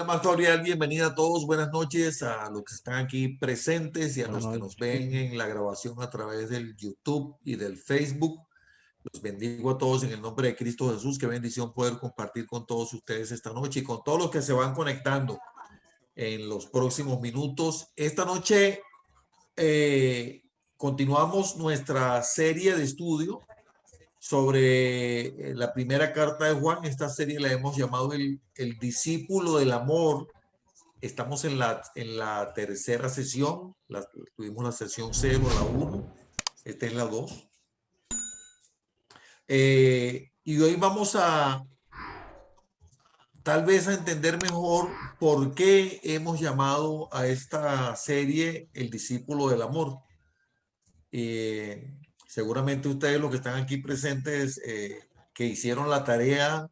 más cordial bienvenida a todos. Buenas noches a los que están aquí presentes y a los que nos ven en la grabación a través del YouTube y del Facebook. Los bendigo a todos en el nombre de Cristo Jesús. Qué bendición poder compartir con todos ustedes esta noche y con todos los que se van conectando en los próximos minutos. Esta noche continuamos nuestra serie de estudio sobre la primera carta de Juan. Esta serie la hemos llamado el discípulo del amor. Estamos en la tercera sesión. Tuvimos la sesión 0, la 1. Esta es la 2. Y hoy vamos a tal vez a entender mejor por qué hemos llamado a esta serie el discípulo del amor. Seguramente ustedes los que están aquí presentes que hicieron la tarea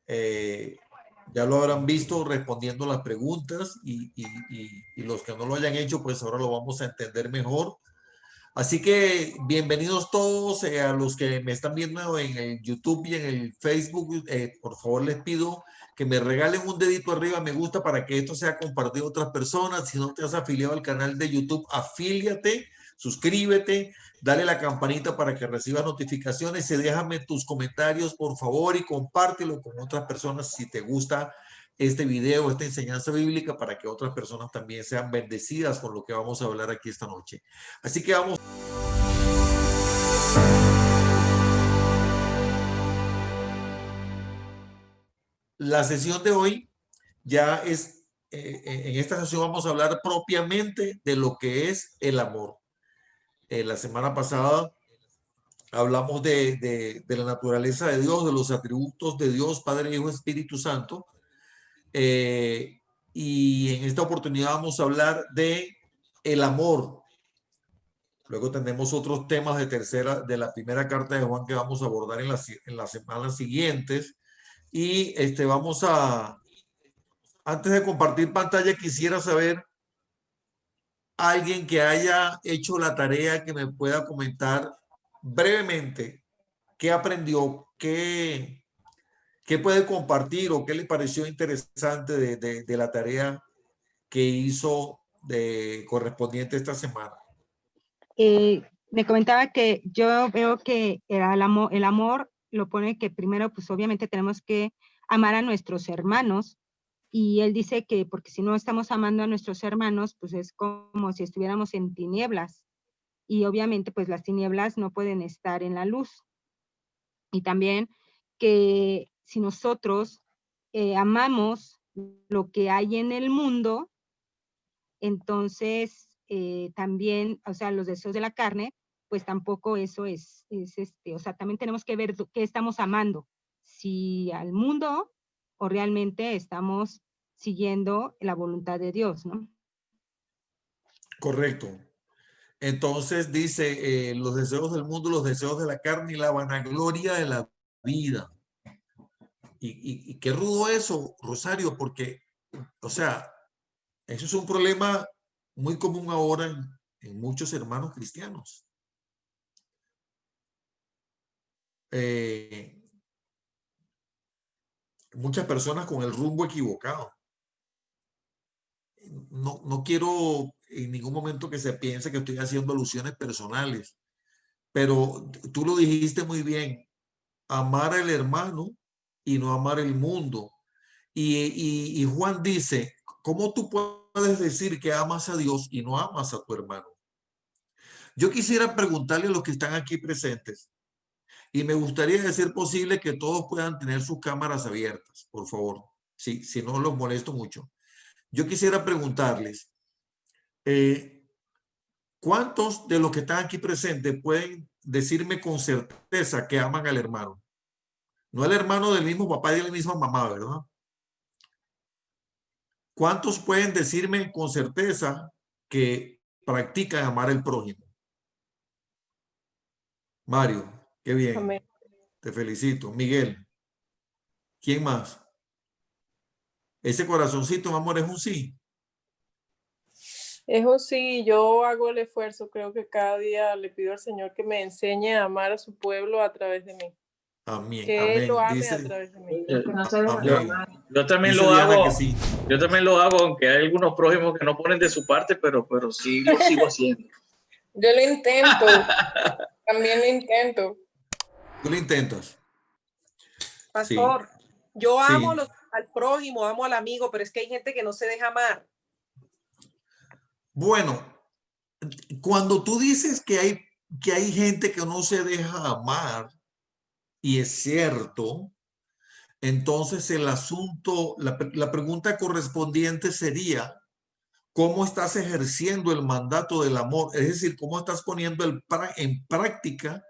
ya lo habrán visto respondiendo las preguntas y los que no lo hayan hecho pues ahora lo vamos a entender mejor. Así que bienvenidos todos a los que me están viendo en el YouTube y en el Facebook. Por favor les pido que me regalen un dedito arriba, me gusta, para que esto sea compartido a otras personas. Si no te has afiliado al canal de YouTube, afíliate, suscríbete, dale la campanita para que recibas notificaciones y déjame tus comentarios por favor y compártelo con otras personas si te gusta este video, esta enseñanza bíblica, para que otras personas también sean bendecidas con lo que vamos a hablar aquí esta noche. Así que vamos. La sesión de hoy ya es, en esta sesión vamos a hablar propiamente de lo que es el amor. La semana pasada hablamos de la naturaleza de Dios, de los atributos de Dios, Padre, Hijo, Espíritu Santo. Y en esta oportunidad vamos a hablar de el amor. Luego tenemos otros temas de la primera carta de Juan que vamos a abordar en las semanas siguientes. Y vamos a, antes de compartir pantalla, quisiera saber alguien que haya hecho la tarea que me pueda comentar brevemente qué aprendió, qué puede compartir o qué le pareció interesante de la tarea que hizo correspondiente esta semana. Me comentaba que yo veo que el amor lo pone que primero, pues obviamente tenemos que amar a nuestros hermanos, y él dice que porque si no estamos amando a nuestros hermanos, pues es como si estuviéramos en tinieblas, y obviamente pues las tinieblas no pueden estar en la luz. Y también que si nosotros amamos lo que hay en el mundo, entonces también, o sea, los deseos de la carne, pues tampoco eso es o sea, también tenemos que ver qué estamos amando, si al mundo o realmente estamos siguiendo la voluntad de Dios, ¿no? Correcto. Entonces dice, los deseos del mundo, los deseos de la carne y la vanagloria de la vida. Y qué rudo eso, Rosario, porque, o sea, eso es un problema muy común ahora en muchos hermanos cristianos. Muchas personas con el rumbo equivocado. No quiero en ningún momento que se piense que estoy haciendo alusiones personales, pero tú lo dijiste muy bien, amar al hermano y no amar el mundo. Y Juan dice, ¿cómo tú puedes decir que amas a Dios y no amas a tu hermano? Yo quisiera preguntarle a los que están aquí presentes, y me gustaría, de ser posible, que todos puedan tener sus cámaras abiertas, por favor, si no los molesto mucho. Yo quisiera preguntarles, ¿cuántos de los que están aquí presentes pueden decirme con certeza que aman al hermano? No el hermano del mismo papá y de la misma mamá, ¿verdad? ¿Cuántos pueden decirme con certeza que practican amar al prójimo? Mario, qué bien. Amén. Te felicito. Miguel, ¿quién más? Ese corazoncito, mi amor, es un sí. Es un sí, yo hago el esfuerzo, creo que cada día le pido al Señor que me enseñe a amar a su pueblo a través de mí. Amén, Que Él lo amén. ame a Dice, través de mí. amén. Yo también Dice lo Diana hago. que sí. Yo también lo hago, aunque hay algunos prójimos que no ponen de su parte, pero sí lo sigo haciendo. Yo lo intento. También lo intento. Tú lo intentas. Sí, Pastor, yo amo sí. al prójimo, amo al amigo, pero es que hay gente que no se deja amar. Bueno, cuando tú dices que hay gente que no se deja amar, y es cierto, entonces el asunto, la pregunta correspondiente sería, ¿cómo estás ejerciendo el mandato del amor? Es decir, ¿cómo estás poniendo en práctica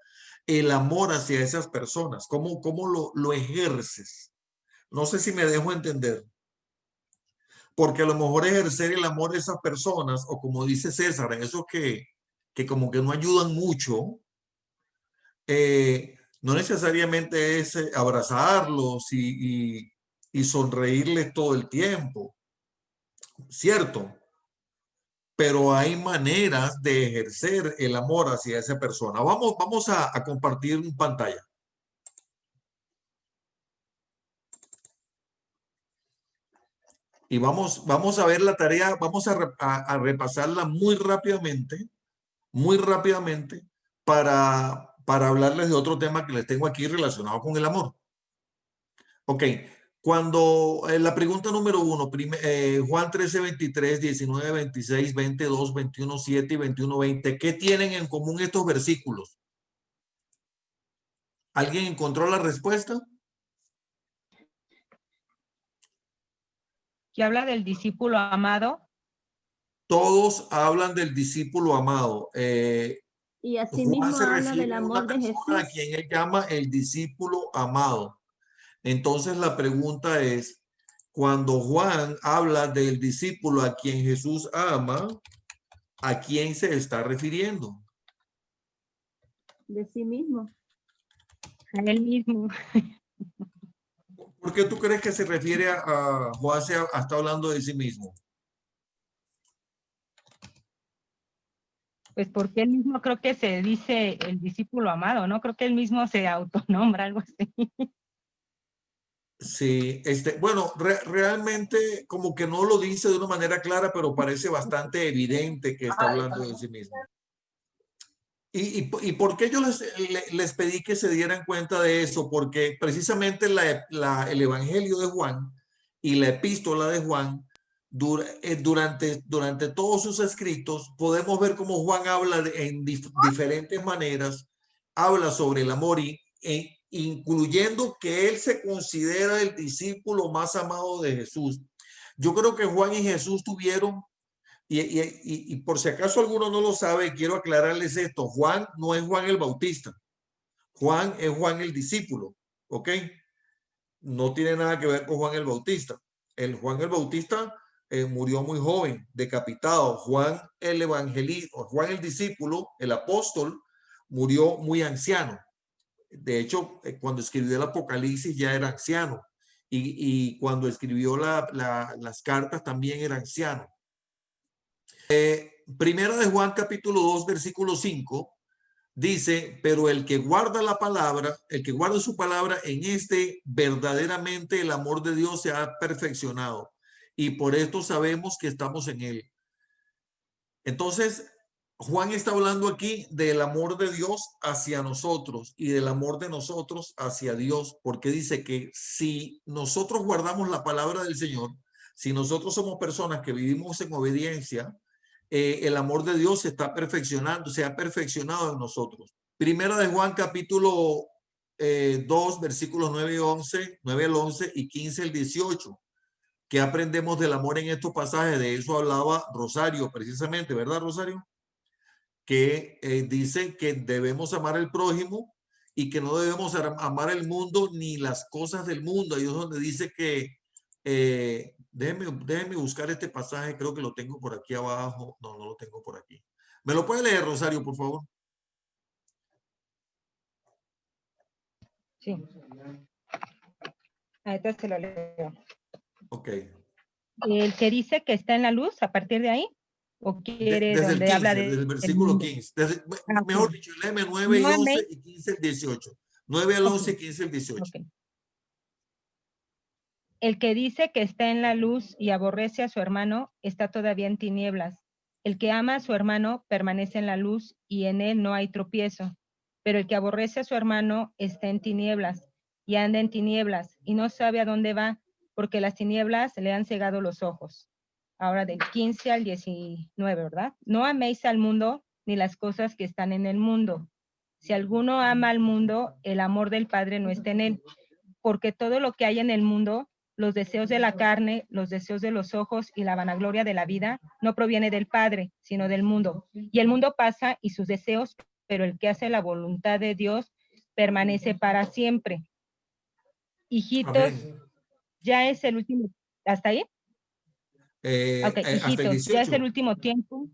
el amor hacia esas personas? ¿Cómo lo ejerces? No sé si me dejo entender. Porque a lo mejor ejercer el amor de esas personas, o como dice César, esos que como que no ayudan mucho, no necesariamente es abrazarlos y sonreírles todo el tiempo, ¿cierto? Pero hay maneras de ejercer el amor hacia esa persona. Vamos a compartir pantalla. Y vamos a ver la tarea, vamos a repasarla muy rápidamente para hablarles de otro tema que les tengo aquí relacionado con el amor. Ok, cuando la pregunta número 1, Juan 13, 23, 19, 26, 22, 21, 7 y 21, 20, ¿qué tienen en común estos versículos? ¿Alguien encontró la respuesta? Que habla del discípulo amado. Todos hablan del discípulo amado. Y así Juan mismo se habla refiere del a una amor de persona Jesús. a quien él llama el discípulo amado. Entonces la pregunta es, cuando Juan habla del discípulo a quien Jesús ama, ¿a quién se está refiriendo? De sí mismo. A él mismo. ¿Por qué tú crees que se refiere a Juan está hablando de sí mismo? Pues porque él mismo creo que se dice el discípulo amado, ¿no? Creo que él mismo se autonombra, algo así. Sí, bueno, realmente como que no lo dice de una manera clara, pero parece bastante evidente que está hablando de sí mismo. ¿Y por qué yo les pedí que se dieran cuenta de eso? Porque precisamente el Evangelio de Juan y la epístola de Juan, durante todos sus escritos, podemos ver cómo Juan habla en diferentes maneras, habla sobre el amor incluyendo que él se considera el discípulo más amado de Jesús. Yo creo que Juan y Jesús tuvieron, y por si acaso alguno no lo sabe, quiero aclararles esto. Juan no es Juan el Bautista. Juan es Juan el discípulo, ¿ok? No tiene nada que ver con Juan el Bautista. Juan el Bautista murió muy joven, decapitado. Juan el evangelista, Juan el discípulo, el apóstol, murió muy anciano. De hecho, cuando escribió el Apocalipsis ya era anciano. Y cuando escribió las cartas también era anciano. Primera de Juan capítulo 2 versículo 5 dice, pero el que guarda la palabra, el que guarda su palabra, en este verdaderamente el amor de Dios se ha perfeccionado y por esto sabemos que estamos en él. Entonces, Juan está hablando aquí del amor de Dios hacia nosotros y del amor de nosotros hacia Dios, porque dice que si nosotros guardamos la palabra del Señor, si nosotros somos personas que vivimos en obediencia, el amor de Dios se está perfeccionando, se ha perfeccionado en nosotros. Primera de Juan capítulo 2 versículos 9 y 11, 9 al 11 y 15 al 18. ¿Qué aprendemos del amor en estos pasajes? De eso hablaba Rosario precisamente, ¿verdad, Rosario? Que dice que debemos amar al prójimo y que no debemos amar el mundo ni las cosas del mundo. Ahí es donde dice que déjenme buscar este pasaje, creo que lo tengo por aquí abajo. No lo tengo por aquí. ¿Me lo puede leer, Rosario, por favor? Sí. Entonces te lo leo. Ok. El que dice que está en la luz, a partir de ahí, o quiere Desde el donde 15, habla desde el versículo 15. Mejor dicho, léeme 9 y 11 y 15 el 18. 9 al Ok. 11, 15 al 18. Ok. El que dice que está en la luz y aborrece a su hermano está todavía en tinieblas. El que ama a su hermano permanece en la luz y en él no hay tropiezo. Pero el que aborrece a su hermano está en tinieblas y anda en tinieblas y no sabe a dónde va, porque las tinieblas le han cegado los ojos. Ahora del 15 al 19, ¿verdad? No améis al mundo ni las cosas que están en el mundo. Si alguno ama al mundo, el amor del Padre no está en él, porque todo lo que hay en el mundo, los deseos de la carne, los deseos de los ojos y la vanagloria de la vida, no proviene del Padre, sino del mundo. Y el mundo pasa y sus deseos, pero el que hace la voluntad de Dios permanece para siempre. Hijitos, Amén. ya es el último, ¿hasta ahí? Ok, Hasta el hijitos, ya es el 18. último tiempo.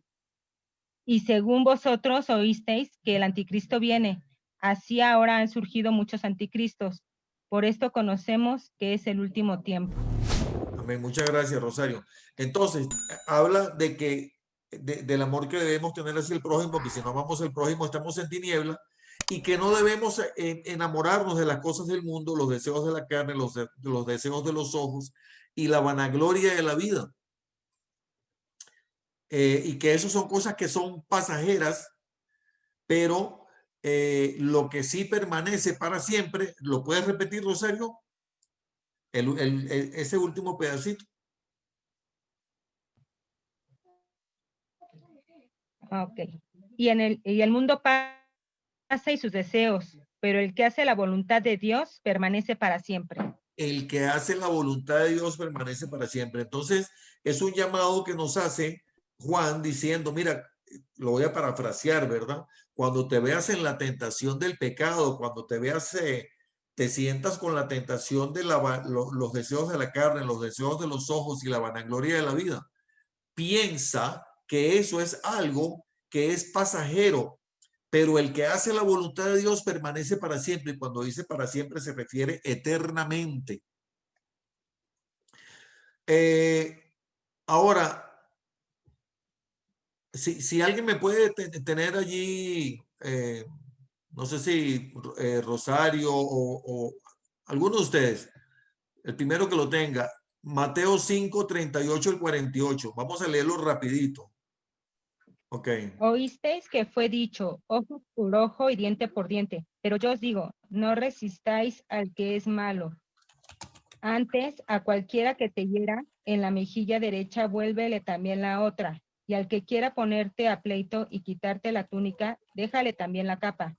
Y según vosotros oísteis que el anticristo viene, así ahora han surgido muchos anticristos. Por esto conocemos que es el último tiempo. Amén. Muchas gracias, Rosario. Entonces, habla de que del amor que debemos tener hacia el prójimo, que si no amamos al prójimo estamos en tiniebla, y que no debemos enamorarnos de las cosas del mundo, los deseos de la carne, los deseos de los ojos y la vanagloria de la vida. Y que eso son cosas que son pasajeras, pero lo que sí permanece para siempre, ¿lo puedes repetir, Rosario? Ese último pedacito. Ok. Y el mundo pasa y sus deseos, pero el que hace la voluntad de Dios permanece para siempre. El que hace la voluntad de Dios permanece para siempre. Entonces, es un llamado que nos hace Juan diciendo, mira, lo voy a parafrasear, ¿verdad? Cuando te veas en la tentación del pecado, cuando te veas, te sientas con la tentación de los deseos de la carne, los deseos de los ojos y la vanagloria de la vida, piensa que eso es algo que es pasajero, pero el que hace la voluntad de Dios permanece para siempre. Y cuando dice para siempre se refiere eternamente. Ahora, si alguien me puede tener allí, no sé si Rosario o alguno de ustedes, el primero que lo tenga, Mateo 5, 38 al 48. Vamos a leerlo rapidito. Ok. Oísteis que fue dicho, ojo por ojo y diente por diente, pero yo os digo, no resistáis al que es malo. Antes, a cualquiera que te hiera en la mejilla derecha, vuélvele también la otra. Y al que quiera ponerte a pleito y quitarte la túnica, déjale también la capa.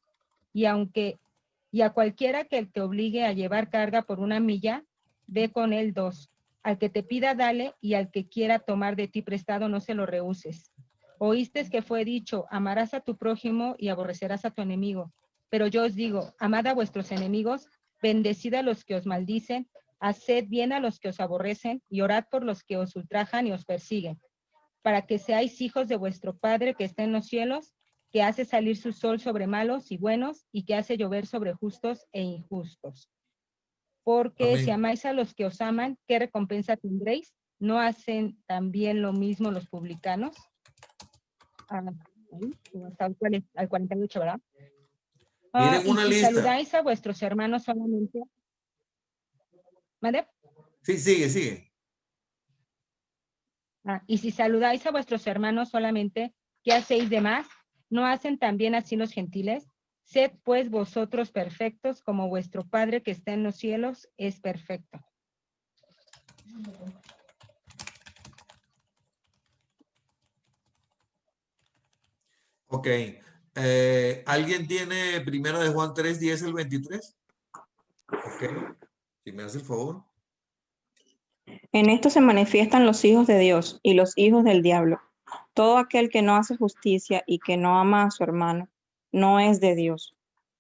Y a cualquiera que te obligue a llevar carga por una milla, ve con él 2. Al que te pida, dale, y al que quiera tomar de ti prestado, no se lo rehuses. Oíste que fue dicho, amarás a tu prójimo y aborrecerás a tu enemigo. Pero yo os digo, amad a vuestros enemigos, bendecid a los que os maldicen, haced bien a los que os aborrecen y orad por los que os ultrajan y os persiguen, para que seáis hijos de vuestro Padre que está en los cielos, que hace salir su sol sobre malos y buenos y que hace llover sobre justos e injustos. Porque si Amén. amáis a los que os aman, ¿qué recompensa tendréis? ¿No hacen también lo mismo los publicanos? Hasta al 48, ¿verdad? Miren Y una si lista. saludáis a vuestros hermanos solamente, ¿vale? Sí, sigue. Y si saludáis a vuestros hermanos solamente, ¿qué hacéis de más? ¿No hacen también así los gentiles? Sed pues vosotros perfectos, como vuestro Padre que está en los cielos es perfecto. Ok. ¿Alguien tiene primero de Juan 3, 10 al 23? Ok. Si me hace el favor. En esto se manifiestan los hijos de Dios y los hijos del diablo. Todo aquel que no hace justicia y que no ama a su hermano, no es de Dios.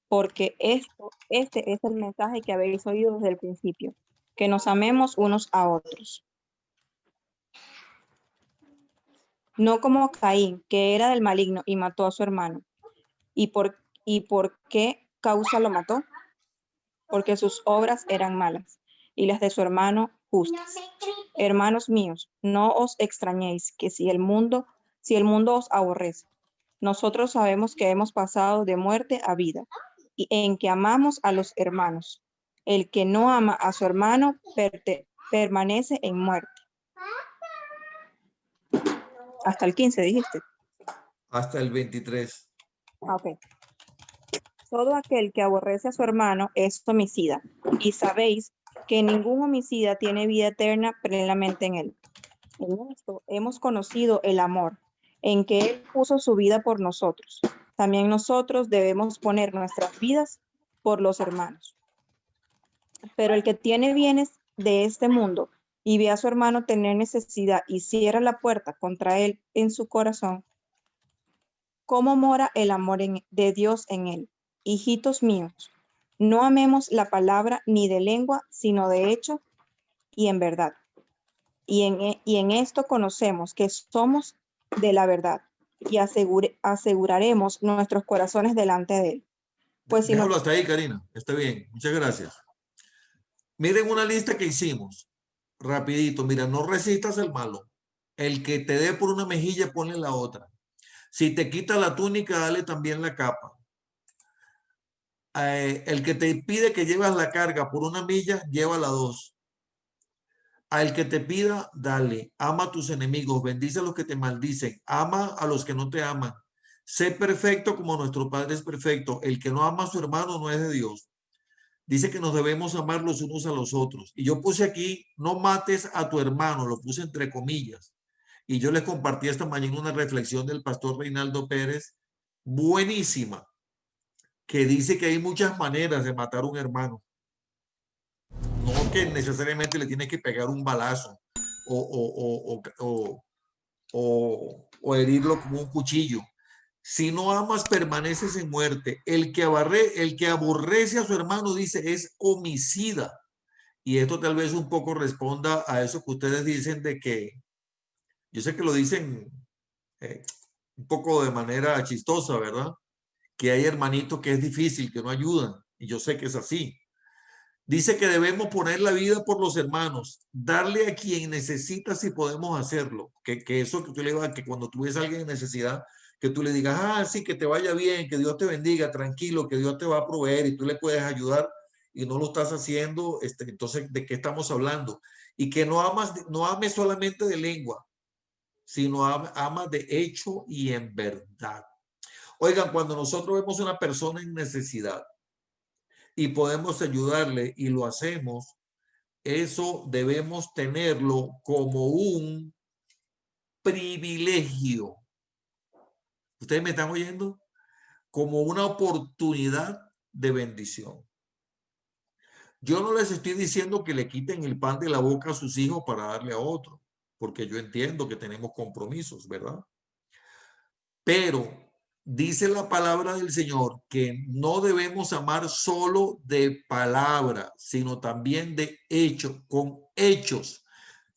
Porque este es el mensaje que habéis oído desde el principio, que nos amemos unos a otros. No como Caín, que era del maligno y mató a su hermano. ¿Y por qué causa lo mató? Porque sus obras eran malas y las de su hermano justas. Hermanos míos, no os extrañéis que si el mundo os aborrece, nosotros sabemos que hemos pasado de muerte a vida, en que amamos a los hermanos. El que no ama a su hermano permanece en muerte. Hasta el 15 dijiste. Hasta el 23. Ok. Todo aquel que aborrece a su hermano es homicida, y sabéis que ningún homicida tiene vida eterna plenamente en él. En esto hemos conocido el amor, en que Él puso su vida por nosotros. También nosotros debemos poner nuestras vidas por los hermanos. Pero el que tiene bienes de este mundo y ve a su hermano tener necesidad y cierra la puerta contra él en su corazón, ¿cómo mora el amor de Dios en él? Hijitos míos, no amemos la palabra ni de lengua, sino de hecho y en verdad. Y en esto conocemos que somos de la verdad y aseguraremos nuestros corazones delante de él. Pues si Déjalo hasta ahí, Karina. Está bien. Muchas gracias. Miren una lista que hicimos. Rapidito. Mira, no resistas al malo. El que te dé por una mejilla, ponle la otra. Si te quita la túnica, dale también la capa. El que te pide que llevas la carga por una milla, llévala dos. Al que te pida, dale. Ama a tus enemigos, bendice a los que te maldicen, ama a los que no te aman. Sé perfecto como nuestro Padre es perfecto. El que no ama a su hermano no es de Dios. Dice que nos debemos amar los unos a los otros. Y yo puse aquí, no mates a tu hermano, lo puse entre comillas. Y yo les compartí esta mañana una reflexión del pastor Reinaldo Pérez, buenísima, que dice que hay muchas maneras de matar a un hermano. No que necesariamente le tienes que pegar un balazo o herirlo con un cuchillo. Si no amas, permaneces en muerte. El que aborrece a su hermano, dice, es homicida. Y esto tal vez un poco responda a eso que ustedes dicen de que, yo sé que lo dicen un poco de manera chistosa, ¿verdad? Que hay hermanitos que es difícil, que no ayudan. Y yo sé que es así. Dice que debemos poner la vida por los hermanos, darle a quien necesita si podemos hacerlo. Que eso que tú le digas, que cuando tú ves a alguien en necesidad, que tú le digas, ah, sí, que te vaya bien, que Dios te bendiga, tranquilo, que Dios te va a proveer y tú le puedes ayudar y no lo estás haciendo, entonces, ¿de qué estamos hablando? Y que no ames solamente de lengua, sino amas de hecho y en verdad. Oigan, cuando nosotros vemos a una persona en necesidad y podemos ayudarle y lo hacemos, eso debemos tenerlo como un privilegio. ¿Ustedes me están oyendo? Como una oportunidad de bendición. Yo no les estoy diciendo que le quiten el pan de la boca a sus hijos para darle a otro, porque yo entiendo que tenemos compromisos, ¿verdad? Pero dice la palabra del Señor que no debemos amar solo de palabra, sino también de hecho, con hechos.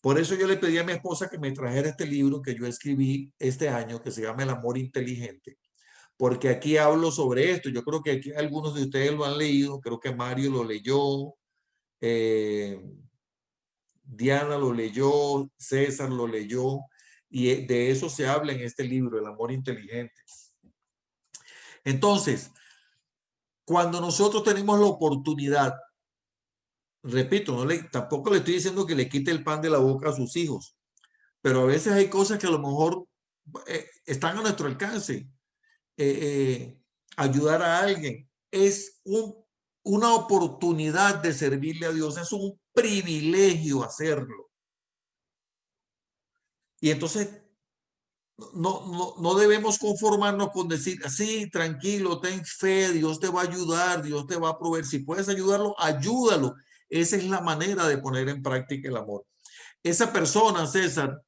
Por eso yo le pedí a mi esposa que me trajera este libro que yo escribí este año, que se llama El amor inteligente, porque aquí hablo sobre esto. Yo creo que aquí algunos de ustedes lo han leído, creo que Mario lo leyó, Diana lo leyó, César lo leyó, y de eso se habla en este libro, El amor inteligente. Entonces, cuando nosotros tenemos la oportunidad, repito, tampoco le estoy diciendo que le quite el pan de la boca a sus hijos, pero a veces hay cosas que a lo mejor están a nuestro alcance. Ayudar a alguien es una oportunidad de servirle a Dios, es un privilegio hacerlo. Y entonces no debemos conformarnos con decir, así, tranquilo, ten fe, Dios te va a ayudar, Dios te va a proveer. Si puedes ayudarlo, ayúdalo. Esa es la manera de poner en práctica el amor. Esa persona, César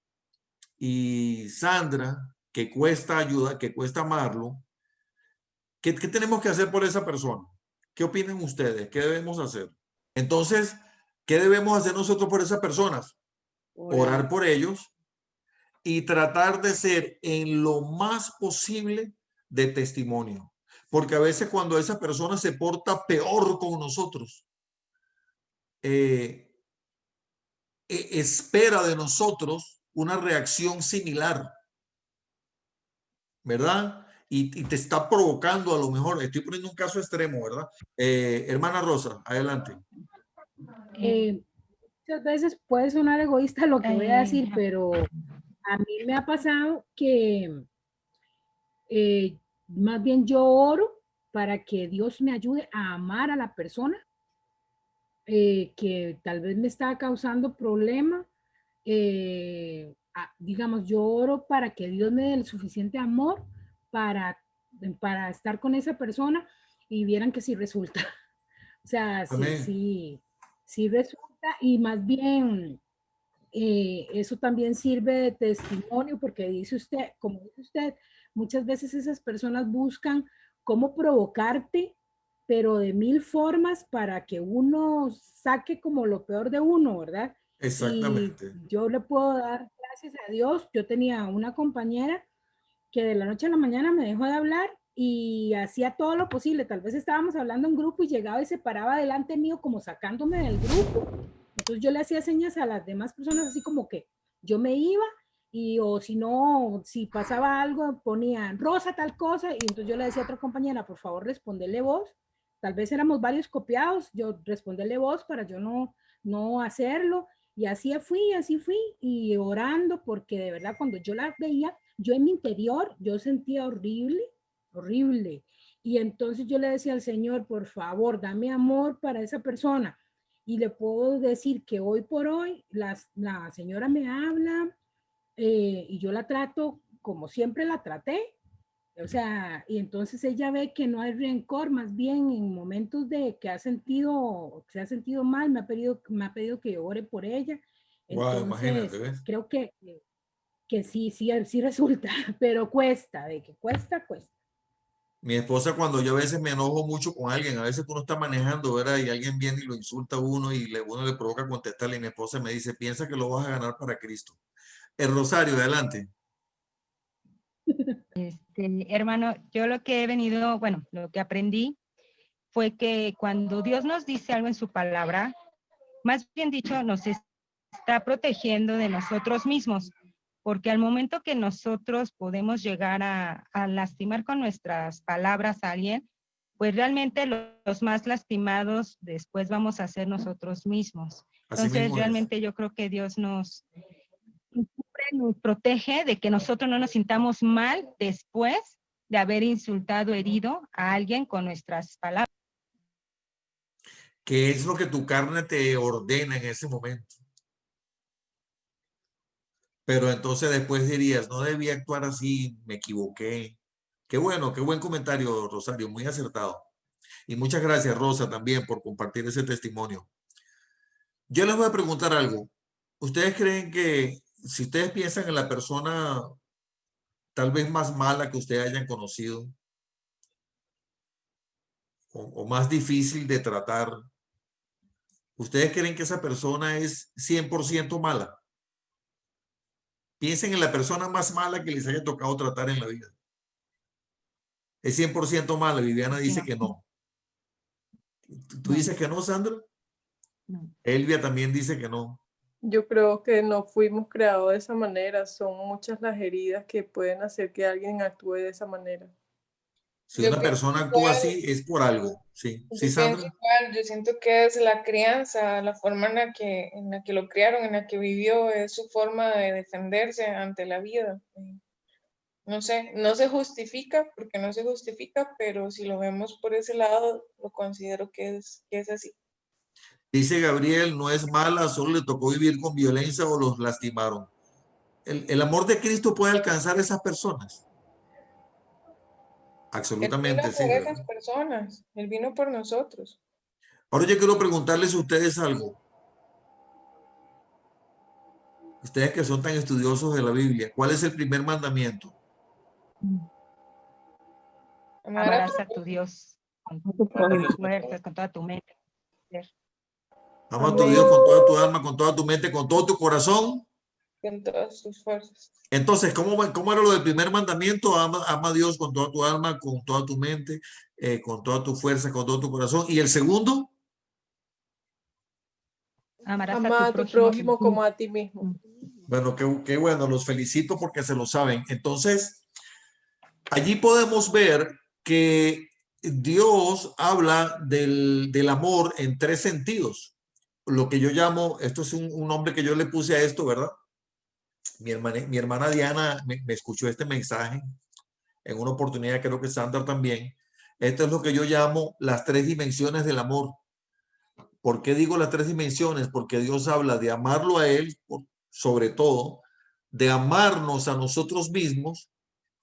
y Sandra, que cuesta ayuda, que cuesta amarlo, ¿qué tenemos que hacer por esa persona? ¿Qué opinan ustedes? ¿Qué debemos hacer? Entonces, ¿qué debemos hacer nosotros por esas personas? Orar por ellos y tratar de ser en lo más posible de testimonio. Porque a veces cuando esa persona se porta peor con nosotros, espera de nosotros una reacción similar, ¿verdad? y te está provocando, a lo mejor, estoy poniendo un caso extremo, ¿verdad? Hermana Rosa, adelante. Muchas veces puede sonar egoísta lo que voy a decir, pero a mí me ha pasado que más bien yo oro para que Dios me ayude a amar a la persona que tal vez me está causando problema. Digamos, yo oro para que Dios me dé el suficiente amor para, para estar con esa persona y vieran que sí resulta. O sea, Amén. sí resulta y más bien eso también sirve de testimonio porque dice usted, como dice usted, muchas veces esas personas buscan cómo provocarte, pero de mil formas para que uno saque como lo peor de uno, ¿verdad? Y Exactamente. yo le puedo dar gracias a Dios. Yo tenía una compañera que de la noche a la mañana me dejó de hablar y hacía todo lo posible. Tal vez estábamos hablando en grupo y llegaba y se paraba delante mío como sacándome del grupo. Entonces yo le hacía señas a las demás personas así como que yo me iba y o si no, si pasaba algo ponían Rosa tal cosa y entonces yo le decía a otra compañera, por favor responderle vos. Tal vez éramos varios copiados, yo responderle vos para yo no hacerlo. Y así fui, y orando, porque de verdad cuando yo la veía, yo en mi interior, yo sentía horrible, horrible. Y entonces yo le decía al Señor, por favor, dame amor para esa persona. Y le puedo decir que hoy por hoy la señora me habla y yo la trato como siempre la traté. O sea, y entonces ella ve que no hay rencor, más bien en momentos de que se ha sentido mal, me ha pedido que yo ore por ella. Wow, imagínate, Entonces, ¿ves? creo que sí resulta, pero cuesta, de que cuesta, cuesta. Mi esposa, cuando yo a veces me enojo mucho con alguien, a veces uno está manejando, ¿verdad? Y alguien viene y lo insulta a uno y uno le provoca contestarle y mi esposa me dice, piensa que lo vas a ganar para Cristo. El Rosario, adelante. Hermano, yo lo que he venido, bueno, lo que aprendí fue que cuando Dios nos dice algo en su palabra, más bien dicho, nos está protegiendo de nosotros mismos, porque al momento que nosotros podemos llegar a lastimar con nuestras palabras a alguien, pues realmente los más lastimados después vamos a ser nosotros mismos. Así Entonces, mismo es. realmente yo creo que Dios nos protege de que nosotros no nos sintamos mal después de haber insultado, herido a alguien con nuestras palabras. ¿Qué es lo que tu carne te ordena en ese momento? Pero entonces después dirías, no debía actuar así, me equivoqué. Qué bueno, qué buen comentario, Rosario, muy acertado. Y muchas gracias, Rosa, también por compartir ese testimonio. Yo les voy a preguntar algo. ¿Ustedes creen que si ustedes piensan en la persona tal vez más mala que ustedes hayan conocido o más difícil de tratar, ustedes creen que esa persona es 100% mala? Piensen en la persona más mala que les haya tocado tratar en la vida. Es 100% mala. Viviana dice que no. ¿Tú dices que no, Sandra? No. Elvia también dice que no. Yo creo que no fuimos creados de esa manera. Son muchas las heridas que pueden hacer que alguien actúe de esa manera. Si Yo una pienso persona actúa igual, así, es por algo. Sí, sí, yo pienso Sandra. igual, yo siento que es la crianza, la forma en la que lo criaron, en la que vivió, es su forma de defenderse ante la vida. No sé, no se justifica, porque no se justifica, pero si lo vemos por ese lado, lo considero que es así. Dice Gabriel, no es mala, solo le tocó vivir con violencia o los lastimaron. El amor de Cristo puede alcanzar a esas personas. Él vino Absolutamente sí, por ¿verdad? esas personas, él vino por nosotros. Ahora yo quiero preguntarles a ustedes algo. Ustedes que son tan estudiosos de la Biblia, ¿cuál es el primer mandamiento? Amar a tu Amarás a tu Dios con Tu todas prójimo. tus fuerzas, con toda tu mente. Ama a tu Amén Dios con toda tu alma, con toda tu mente, con todo tu corazón. con todas tus fuerzas. Entonces, ¿cómo era lo del primer mandamiento? Ama a Dios con toda tu alma, con toda tu mente, con toda tu fuerza, con todo tu corazón. ¿Y el segundo? Amarás a Ama tu a tu prójimo. prójimo como a ti mismo. Bueno, qué bueno, los felicito porque se lo saben. Entonces, allí podemos ver que Dios habla del amor en tres sentidos. Lo que yo llamo, esto es un nombre que yo le puse a esto, ¿verdad? Mi hermana Diana me escuchó este mensaje en una oportunidad, creo que Sandra también. Esto es lo que yo llamo las tres dimensiones del amor. ¿Por qué digo las tres dimensiones? Porque Dios habla de amarlo a Él, sobre todo, de amarnos a nosotros mismos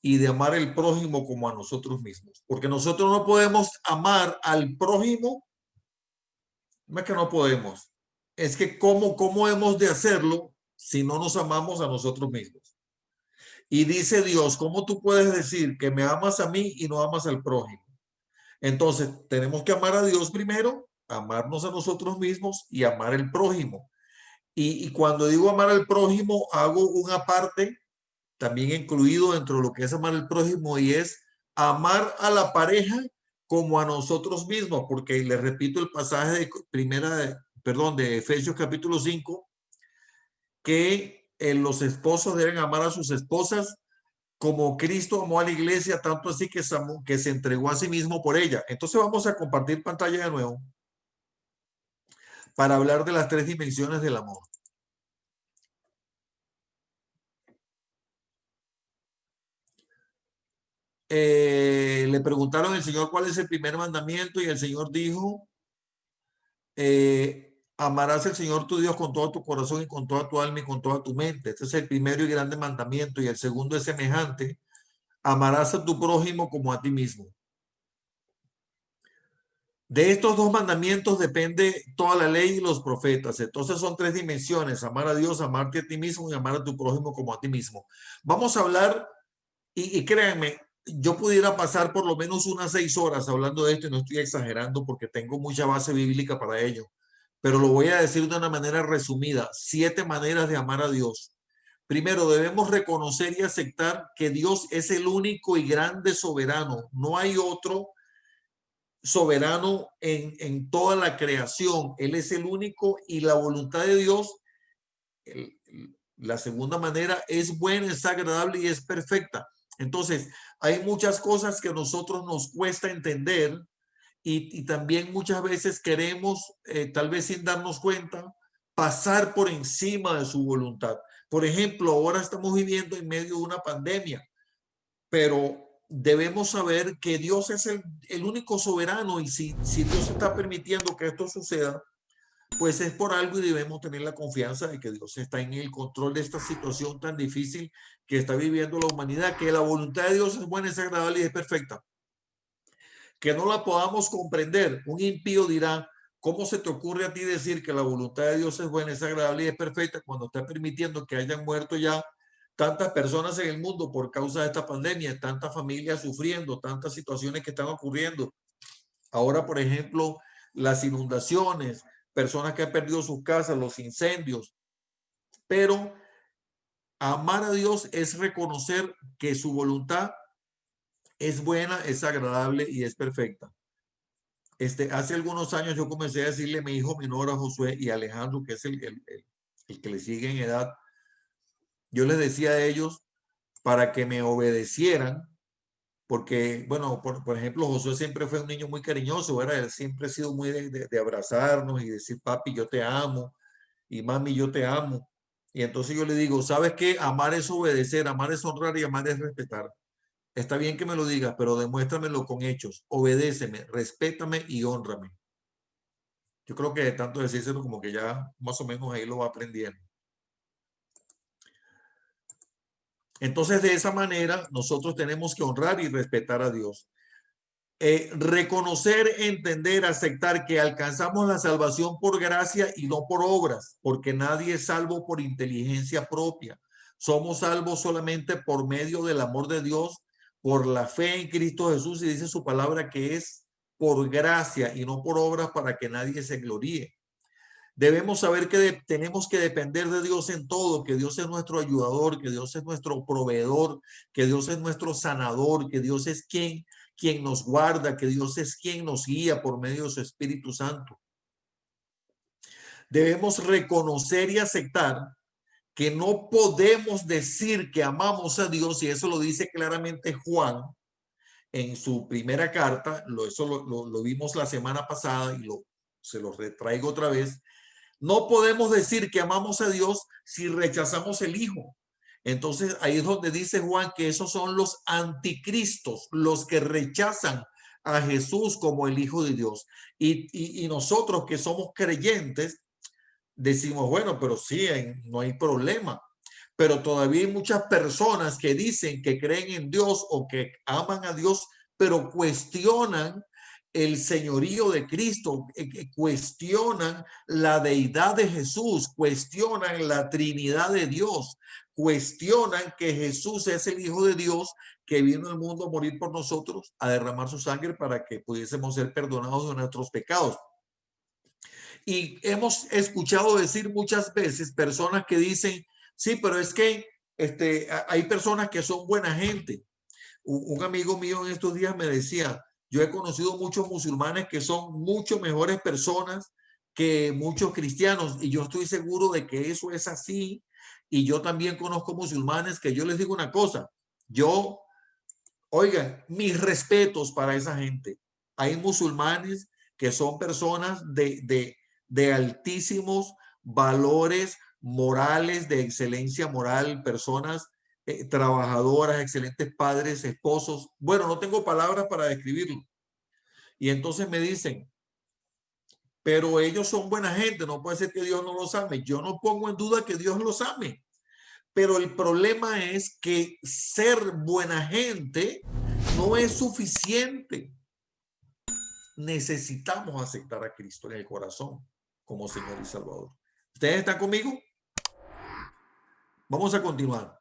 y de amar al prójimo como a nosotros mismos. Porque nosotros no podemos amar al prójimo, no es que no podemos, es que cómo hemos de hacerlo si no nos amamos a nosotros mismos. Y dice Dios, ¿cómo tú puedes decir que me amas a mí y no amas al prójimo? Entonces, tenemos que amar a Dios primero, amarnos a nosotros mismos y amar al prójimo. Y cuando digo amar al prójimo, hago una parte también incluido dentro de lo que es amar al prójimo, y es amar a la pareja como a nosotros mismos, porque les repito el pasaje de Efesios capítulo 5, que los esposos deben amar a sus esposas como Cristo amó a la iglesia, tanto así que se entregó a sí mismo por ella. Entonces vamos a compartir pantalla de nuevo para hablar de las tres dimensiones del amor. Le preguntaron al Señor cuál es el primer mandamiento y el Señor dijo, amarás al Señor tu Dios con todo tu corazón y con toda tu alma y con toda tu mente. Este es el primero y grande mandamiento, y el segundo es semejante: amarás a tu prójimo como a ti mismo. De estos dos mandamientos depende toda la ley y los profetas. Entonces son tres dimensiones: amar a Dios, amarte a ti mismo y amar a tu prójimo como a ti mismo. Vamos a hablar, y créanme, yo pudiera pasar por lo menos unas 6 horas hablando de esto, y no estoy exagerando porque tengo mucha base bíblica para ello, pero lo voy a decir de una manera resumida: 7 maneras de amar a Dios. Primero, debemos reconocer y aceptar que Dios es el único y grande soberano. No hay otro soberano en toda la creación. Él es el único, y la voluntad de Dios, la segunda manera, es buena, es agradable y es perfecta. Entonces, hay muchas cosas que a nosotros nos cuesta entender, y también muchas veces queremos, tal vez sin darnos cuenta, pasar por encima de su voluntad. Por ejemplo, ahora estamos viviendo en medio de una pandemia, pero debemos saber que Dios es el único soberano, y si Dios está permitiendo que esto suceda, pues es por algo, y debemos tener la confianza de que Dios está en el control de esta situación tan difícil que está viviendo la humanidad, que la voluntad de Dios es buena, es agradable y es perfecta. Que no la podamos comprender. Un impío dirá, ¿cómo se te ocurre a ti decir que la voluntad de Dios es buena, es agradable y es perfecta cuando está permitiendo que hayan muerto ya tantas personas en el mundo por causa de esta pandemia, tantas familias sufriendo, tantas situaciones que están ocurriendo? Ahora, por ejemplo, las inundaciones, personas que han perdido sus casas, los incendios. Pero amar a Dios es reconocer que su voluntad es buena, es agradable y es perfecta. Hace algunos años yo comencé a decirle a mi hijo menor, a Josué, y a Alejandro, que es el que le sigue en edad, yo les decía a ellos para que me obedecieran, porque, bueno, por ejemplo, Josué siempre fue un niño muy cariñoso, ¿verdad? Él siempre ha sido muy de abrazarnos y decir, papi, yo te amo, y mami, yo te amo. Y entonces yo le digo, ¿sabes qué? Amar es obedecer, amar es honrar y amar es respetar. Está bien que me lo digas, pero demuéstramelo con hechos. Obedéceme, respétame y hónrame. Yo creo que de tanto decírselo, como que ya más o menos ahí lo va aprendiendo. Entonces, de esa manera, nosotros tenemos que honrar y respetar a Dios. Reconocer, entender, aceptar que alcanzamos la salvación por gracia y no por obras, porque nadie es salvo por inteligencia propia. Somos salvos solamente por medio del amor de Dios, por la fe en Cristo Jesús, y dice su palabra que es por gracia y no por obras, para que nadie se gloríe. Debemos saber que tenemos que depender de Dios en todo, que Dios es nuestro ayudador, que Dios es nuestro proveedor, que Dios es nuestro sanador, que Dios es quien nos guarda, que Dios es quien nos guía por medio de su Espíritu Santo. Debemos reconocer y aceptar que no podemos decir que amamos a Dios, y eso lo dice claramente Juan en su primera carta, eso lo vimos la semana pasada y se lo retraigo otra vez. No podemos decir que amamos a Dios si rechazamos el Hijo. Entonces ahí es donde dice Juan que esos son los anticristos, los que rechazan a Jesús como el Hijo de Dios. Y nosotros que somos creyentes decimos, bueno, pero sí, no hay problema. Pero todavía hay muchas personas que dicen que creen en Dios o que aman a Dios, pero cuestionan el señorío de Cristo, cuestionan la deidad de Jesús, cuestionan la Trinidad de Dios, cuestionan que Jesús es el Hijo de Dios que vino al mundo a morir por nosotros, a derramar su sangre para que pudiésemos ser perdonados de nuestros pecados. Y hemos escuchado decir muchas veces personas que dicen, sí, pero es que hay personas que son buena gente. Un amigo mío en estos días me decía, yo he conocido muchos musulmanes que son mucho mejores personas que muchos cristianos, y yo estoy seguro de que eso es así. Y yo también conozco musulmanes que yo les digo una cosa, oigan, mis respetos para esa gente. Hay musulmanes que son personas de altísimos valores morales, de excelencia moral, personas trabajadoras, excelentes padres, esposos. Bueno, no tengo palabras para describirlo. Y entonces me dicen, pero ellos son buena gente, no puede ser que Dios no los ame. Yo no pongo en duda que Dios los ame, pero el problema es que ser buena gente no es suficiente. Necesitamos aceptar a Cristo en el corazón como Señor y Salvador. ¿Ustedes están conmigo? Vamos a continuar.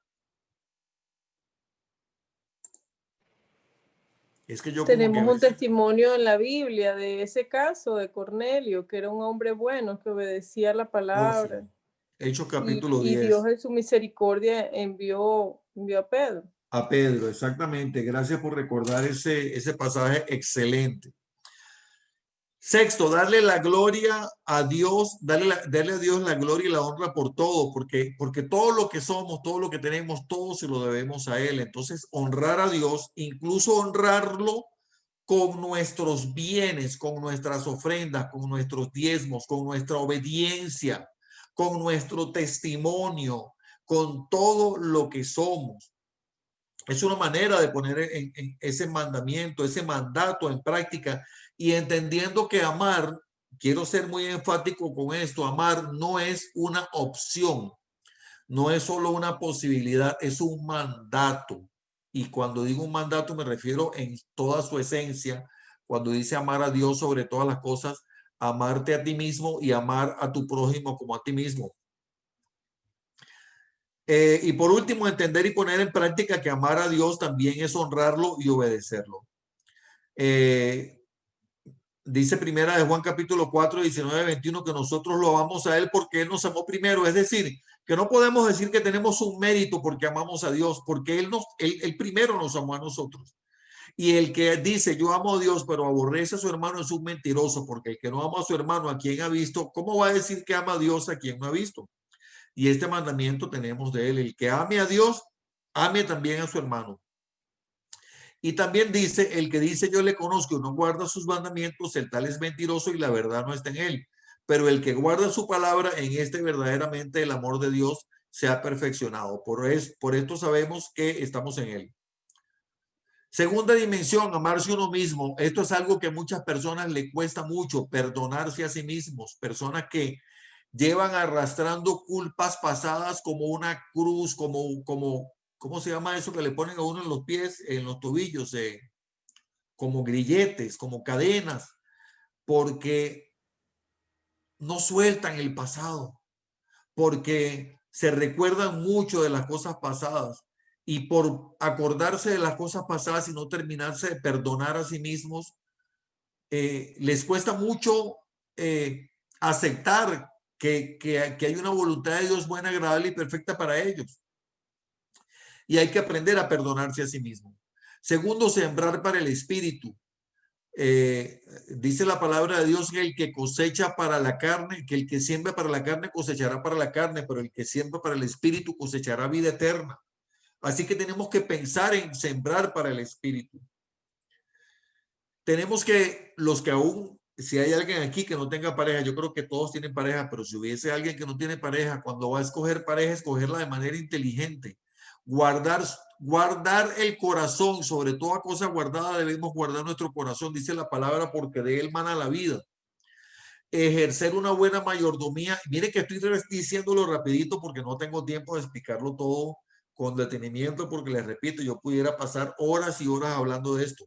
Es que yo tenemos un testimonio en la Biblia de ese caso de Cornelio, que era un hombre bueno, que obedecía la palabra. Oh, sí. Hechos capítulo 10. Y Dios en su misericordia envió a Pedro. A Pedro, exactamente. Gracias por recordar ese pasaje excelente. Sexto, darle la gloria a Dios, darle a Dios la gloria y la honra por todo, porque todo lo que somos, todo lo que tenemos, todo se lo debemos a Él. Entonces, honrar a Dios, incluso honrarlo con nuestros bienes, con nuestras ofrendas, con nuestros diezmos, con nuestra obediencia, con nuestro testimonio, con todo lo que somos. Es una manera de poner en ese mandamiento, ese mandato en práctica, y entendiendo que amar, quiero ser muy enfático con esto, amar no es una opción, no es solo una posibilidad, es un mandato. Y cuando digo un mandato me refiero en toda su esencia, cuando dice amar a Dios sobre todas las cosas, amarte a ti mismo y amar a tu prójimo como a ti mismo. Y por último, entender y poner en práctica que amar a Dios también es honrarlo y obedecerlo. Dice primera de Juan capítulo 4, 19, 21 que nosotros lo amamos a Él porque Él nos amó primero. Es decir, que no podemos decir que tenemos un mérito porque amamos a Dios, porque Él primero nos amó a nosotros. Y el que dice yo amo a Dios pero aborrece a su hermano es un mentiroso, porque el que no ama a su hermano a quien ha visto, ¿cómo va a decir que ama a Dios a quien no ha visto? Y este mandamiento tenemos de Él, el que ame a Dios, ame también a su hermano. Y también dice, el que dice yo le conozco y no guarda sus mandamientos, el tal es mentiroso y la verdad no está en él. Pero el que guarda su palabra, en este verdaderamente el amor de Dios se ha perfeccionado. Por esto sabemos que estamos en él. Segunda dimensión, amarse uno mismo. Esto es algo que a muchas personas le cuesta mucho, perdonarse a sí mismos. Personas que llevan arrastrando culpas pasadas como una cruz, ¿cómo se llama eso que le ponen a uno en los pies, en los tobillos? Como grilletes, como cadenas, porque no sueltan el pasado, porque se recuerdan mucho de las cosas pasadas, y por acordarse de las cosas pasadas y no terminarse de perdonar a sí mismos, les cuesta mucho aceptar que hay una voluntad de Dios buena, agradable y perfecta para ellos. Y hay que aprender a perdonarse a sí mismo. Segundo, sembrar para el espíritu. Dice la palabra de Dios que el que cosecha para la carne, que el que siembra para la carne cosechará para la carne, pero el que siembra para el espíritu cosechará vida eterna. Así que tenemos que pensar en sembrar para el espíritu. Tenemos que, los que aún, si hay alguien aquí que no tenga pareja, yo creo que todos tienen pareja, pero si hubiese alguien que no tiene pareja, cuando va a escoger pareja, escogerla de manera inteligente. Guardar el corazón, sobre toda cosa guardada debemos guardar nuestro corazón, dice la palabra, porque de él mana la vida. Ejercer una buena mayordomía. Mire que estoy diciéndolo rapidito porque no tengo tiempo de explicarlo todo con detenimiento, porque les repito, yo pudiera pasar horas y horas hablando de esto.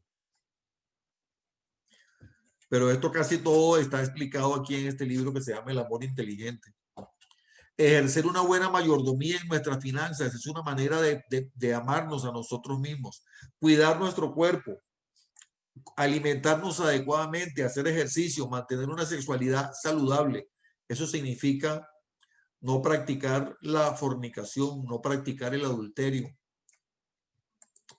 Pero esto casi todo está explicado aquí en este libro que se llama El amor inteligente. Ejercer una buena mayordomía en nuestras finanzas es una manera de amarnos a nosotros mismos. Cuidar nuestro cuerpo, alimentarnos adecuadamente, hacer ejercicio, mantener una sexualidad saludable. Eso significa no practicar la fornicación, no practicar el adulterio.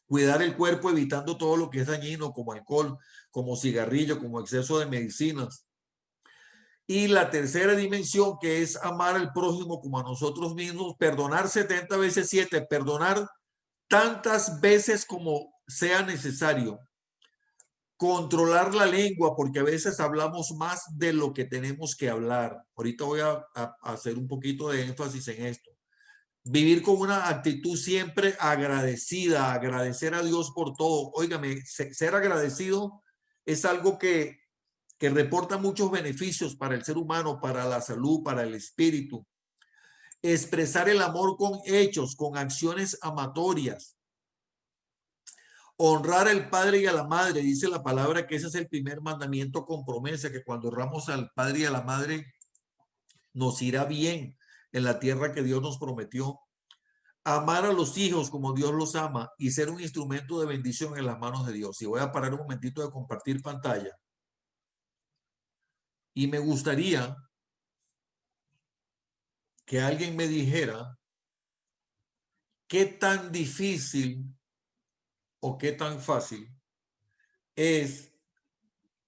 Cuidar el cuerpo evitando todo lo que es dañino, como alcohol, como cigarrillo, como exceso de medicinas. Y la tercera dimensión, que es amar al prójimo como a nosotros mismos, perdonar 70 veces 7, perdonar tantas veces como sea necesario. Controlar la lengua, porque a veces hablamos más de lo que tenemos que hablar. Ahorita voy a hacer un poquito de énfasis en esto. Vivir con una actitud siempre agradecida, agradecer a Dios por todo. Óigame, ser agradecido es algo que reporta muchos beneficios para el ser humano, para la salud, para el espíritu. Expresar el amor con hechos, con acciones amatorias. Honrar al padre y a la madre, dice la palabra que ese es el primer mandamiento con promesa, que cuando honramos al padre y a la madre nos irá bien en la tierra que Dios nos prometió. Amar a los hijos como Dios los ama y ser un instrumento de bendición en las manos de Dios. Y voy a parar un momentito de compartir pantalla. Y me gustaría que alguien me dijera qué tan difícil o qué tan fácil es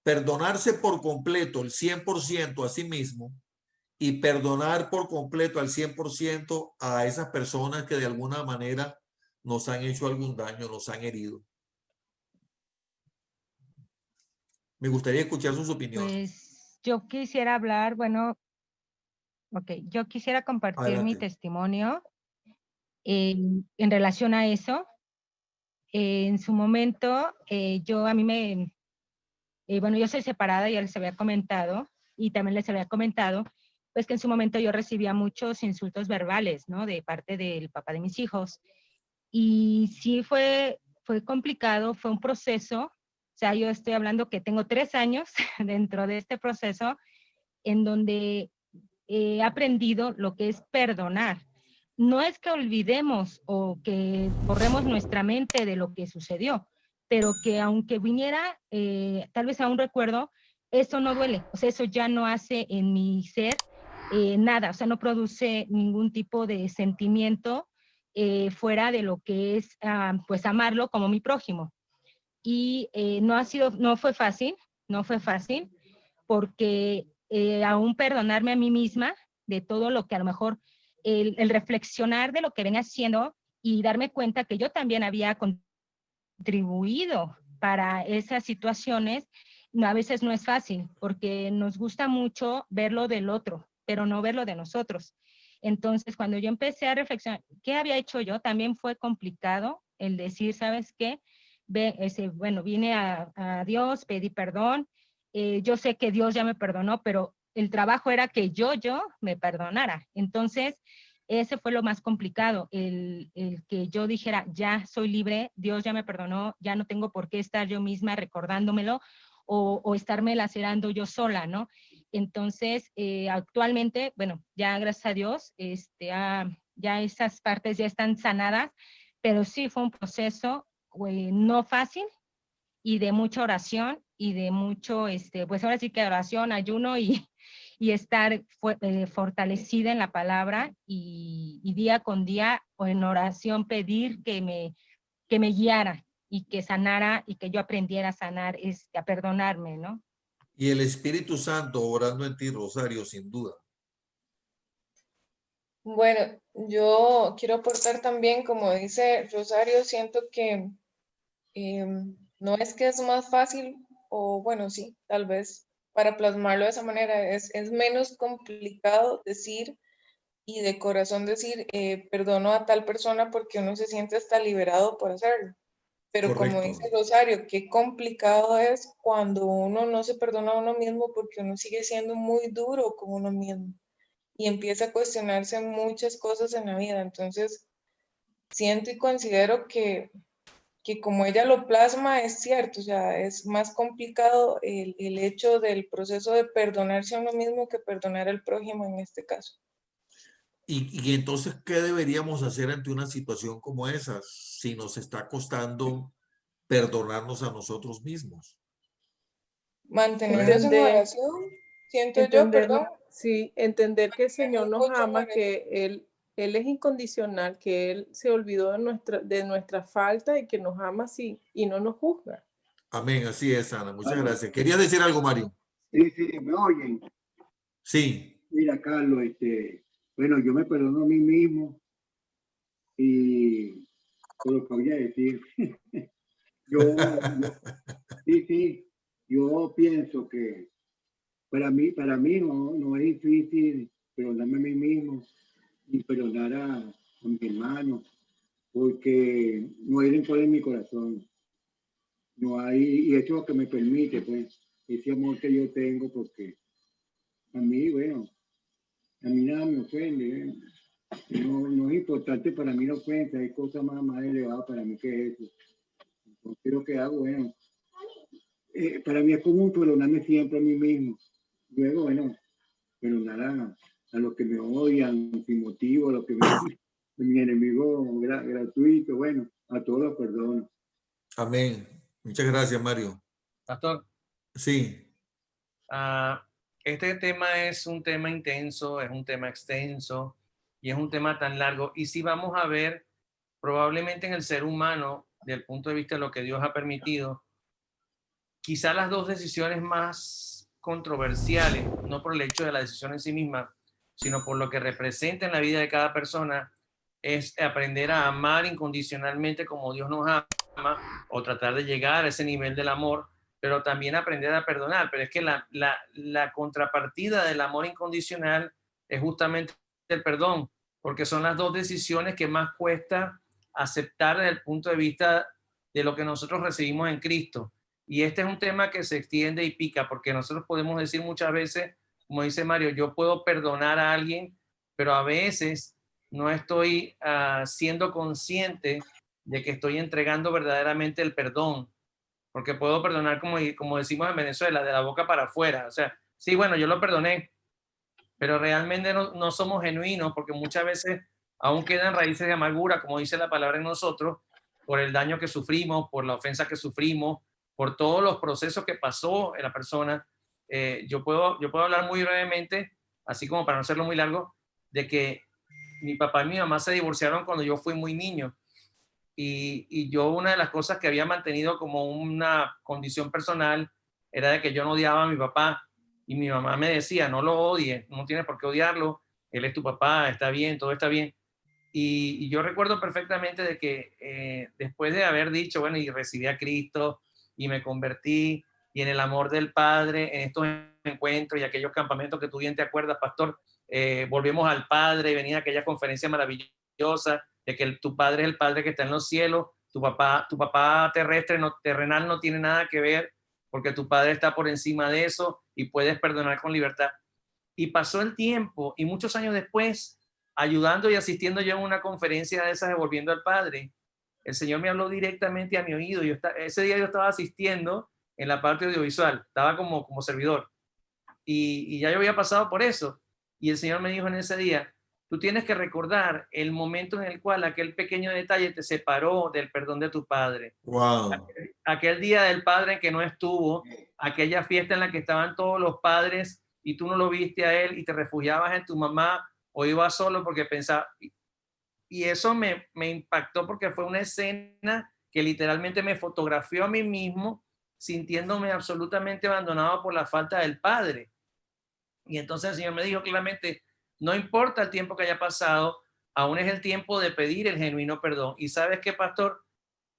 perdonarse por completo el 100% a sí mismo y perdonar por completo al 100% a esas personas que de alguna manera nos han hecho algún daño, nos han herido. Me gustaría escuchar sus opiniones. Pues yo quisiera hablar, bueno, yo quisiera compartir mi Adelante. testimonio en relación a eso. En su momento, bueno, yo soy separada, ya les había comentado, y también les había comentado, pues que en su momento yo recibía muchos insultos verbales, ¿no? De parte del papá de mis hijos. Y sí fue complicado, fue un proceso. O sea, yo estoy hablando que tengo 3 años dentro de este proceso en donde he aprendido lo que es perdonar. No es que olvidemos o que borremos nuestra mente de lo que sucedió, pero que aunque viniera tal vez a un recuerdo, eso no duele. O sea, eso ya no hace en mi ser nada. O sea, no produce ningún tipo de sentimiento fuera de lo que es pues amarlo como mi prójimo. Y no fue fácil porque aún perdonarme a mí misma de todo lo que a lo mejor el reflexionar de lo que venía haciendo y darme cuenta que yo también había contribuido para esas situaciones, a veces no es fácil porque nos gusta mucho verlo del otro, pero no verlo de nosotros. Entonces, cuando yo empecé a reflexionar, ¿qué había hecho yo? También fue complicado el decir, ¿sabes qué? Bueno, vine a Dios, pedí perdón. Yo sé que Dios ya me perdonó, pero el trabajo era que yo me perdonara. Entonces, ese fue lo más complicado, el que yo dijera, ya soy libre, Dios ya me perdonó, ya no tengo por qué estar yo misma recordándomelo o estarme lacerando yo sola, ¿no? Entonces, actualmente, bueno, ya gracias a Dios, ya esas partes ya están sanadas, pero sí fue un proceso no fácil y de mucha oración y de mucho, pues ahora sí que oración, ayuno y estar fortalecida en la palabra y día con día o en oración pedir que me guiara y que sanara y que yo aprendiera a sanar, a perdonarme, ¿no? Y el Espíritu Santo obrando en ti, Rosario, sin duda. Bueno, yo quiero aportar también, como dice Rosario, siento que no es que es más fácil, o bueno, sí, tal vez para plasmarlo de esa manera, es menos complicado decir y de corazón decir, perdono a tal persona porque uno se siente hasta liberado por hacerlo. Pero como Correcto. dice Rosario, qué complicado es cuando uno no se perdona a uno mismo porque uno sigue siendo muy duro con uno mismo y empieza a cuestionarse muchas cosas en la vida. Entonces, siento y considero que como ella lo plasma, es cierto, o sea, es más complicado el hecho del proceso de perdonarse a uno mismo que perdonar al prójimo en este caso. Y entonces, ¿qué deberíamos hacer ante una situación como esa si nos está costando perdonarnos a nosotros mismos? Mantenernos en Entender, oración, siento yo, perdón. sí, entender que el Señor nos Escucho, ama, María. que Él es incondicional, que Él se olvidó de nuestra falta y que nos ama así y no nos juzga. Amén, así es, Ana. Muchas Aló. gracias. ¿Quería decir algo, Mario? Sí, sí, me oyen. Sí. Mira, Carlos, bueno, yo me perdono a mí mismo y por lo que voy a decir, sí, yo pienso que para mí no es difícil perdonarme a mí mismo y perdonar a mi hermano, porque no hay rencor en mi corazón, no hay, y eso es lo que me permite, pues, ese amor que yo tengo, porque a mí, bueno, a mí nada me ofende, ¿eh? No es importante para mí la ofensa, hay cosas más elevadas para mí que eso. Entonces lo que hago, bueno, para mí es común perdonarme siempre a mí mismo. Luego, bueno, perdonar a los que me odian sin motivo, a los que mi enemigo gratuito, bueno, a todos los perdono. Amén. Muchas gracias, Mario. Pastor, Sí. este tema es un tema intenso, es un tema extenso y es un tema tan largo. Y si vamos a ver, probablemente en el ser humano, desde el punto de vista de lo que Dios ha permitido, quizá las dos decisiones más controversiales, no por el hecho de la decisión en sí misma, sino por lo que representa en la vida de cada persona, es aprender a amar incondicionalmente como Dios nos ama, o tratar de llegar a ese nivel del amor, pero también aprender a perdonar. Pero es que la contrapartida del amor incondicional es justamente el perdón, porque son las dos decisiones que más cuesta aceptar desde el punto de vista de lo que nosotros recibimos en Cristo. Y este es un tema que se extiende y pica, porque nosotros podemos decir muchas veces, como dice Mario, yo puedo perdonar a alguien, pero a veces no estoy siendo consciente de que estoy entregando verdaderamente el perdón, porque puedo perdonar como decimos en Venezuela, de la boca para afuera. O sea, sí, bueno, yo lo perdoné, pero realmente no somos genuinos, porque muchas veces aún quedan raíces de amargura, como dice la palabra en nosotros, por el daño que sufrimos, por la ofensa que sufrimos, por todos los procesos que pasó en la persona. Yo puedo hablar muy brevemente, así como para no hacerlo muy largo, de que mi papá y mi mamá se divorciaron cuando yo fui muy niño. Y yo una de las cosas que había mantenido como una condición personal era de que yo no odiaba a mi papá. Y mi mamá me decía, no lo odies, no tienes por qué odiarlo, él es tu papá, está bien, todo está bien. Y yo recuerdo perfectamente de que después de haber dicho, bueno, y recibí a Cristo y me convertí, y en el amor del Padre, en estos encuentros y aquellos campamentos que tú bien te acuerdas, pastor, volvemos al Padre y venía aquella conferencia maravillosa de que tu Padre es el Padre que está en los cielos, tu papá terrenal no tiene nada que ver, porque tu Padre está por encima de eso y puedes perdonar con libertad. Y pasó el tiempo y muchos años después, ayudando y asistiendo yo en una conferencia de esas de Volviendo al Padre, el Señor me habló directamente a mi oído. Ese día yo estaba asistiendo en la parte audiovisual, estaba como servidor. Y ya yo había pasado por eso. Y el Señor me dijo en ese día, tú tienes que recordar el momento en el cual aquel pequeño detalle te separó del perdón de tu padre. Wow. Aquel día del padre en que no estuvo, aquella fiesta en la que estaban todos los padres y tú no lo viste a él y te refugiabas en tu mamá o ibas solo porque pensaba. Y eso me impactó porque fue una escena que literalmente me fotografió a mí mismo sintiéndome absolutamente abandonado por la falta del Padre. Y entonces el Señor me dijo claramente, no importa el tiempo que haya pasado, aún es el tiempo de pedir el genuino perdón. Y ¿sabes qué, pastor?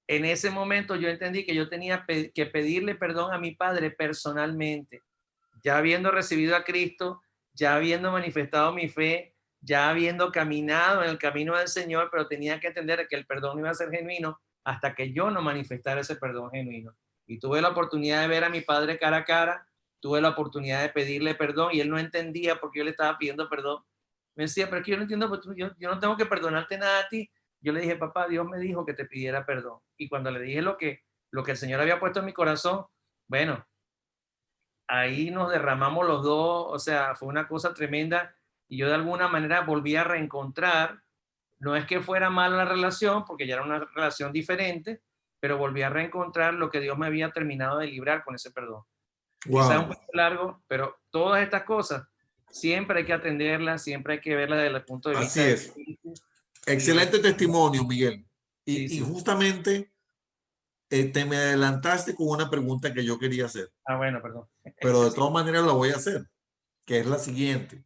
En ese momento yo entendí que yo tenía que pedirle perdón a mi Padre personalmente, ya habiendo recibido a Cristo, ya habiendo manifestado mi fe, ya habiendo caminado en el camino del Señor, pero tenía que entender que el perdón iba a ser genuino hasta que yo no manifestara ese perdón genuino. Y tuve la oportunidad de ver a mi Padre cara a cara, tuve la oportunidad de pedirle perdón y él no entendía por qué yo le estaba pidiendo perdón. Me decía, pero es que yo no entiendo, yo no tengo que perdonarte nada a ti. Yo le dije, papá, Dios me dijo que te pidiera perdón. Y cuando le dije lo que el Señor había puesto en mi corazón, bueno, ahí nos derramamos los dos, o sea, fue una cosa tremenda y yo de alguna manera volví a reencontrar, no es que fuera mala la relación, porque ya era una relación diferente, pero volví a reencontrar lo que Dios me había terminado de librar con ese perdón. Wow. Quizás un poco largo, pero todas estas cosas siempre hay que atenderlas, siempre hay que verlas desde el punto de vista. Así es. Excelente testimonio, Miguel. Y justamente te me adelantaste con una pregunta que yo quería hacer. Ah, bueno, perdón. Pero de todas maneras la voy a hacer, que es la siguiente.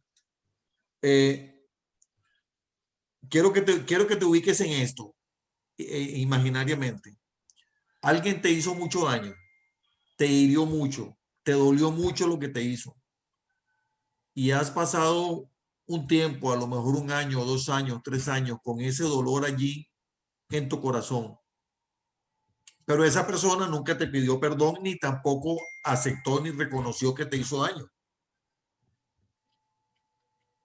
Quiero que te ubiques en esto, imaginariamente. Alguien te hizo mucho daño, te hirió mucho, te dolió mucho lo que te hizo. Y has pasado un tiempo, a lo mejor 1 año, 2 años, 3 años, con ese dolor allí en tu corazón. Pero esa persona nunca te pidió perdón, ni tampoco aceptó ni reconoció que te hizo daño.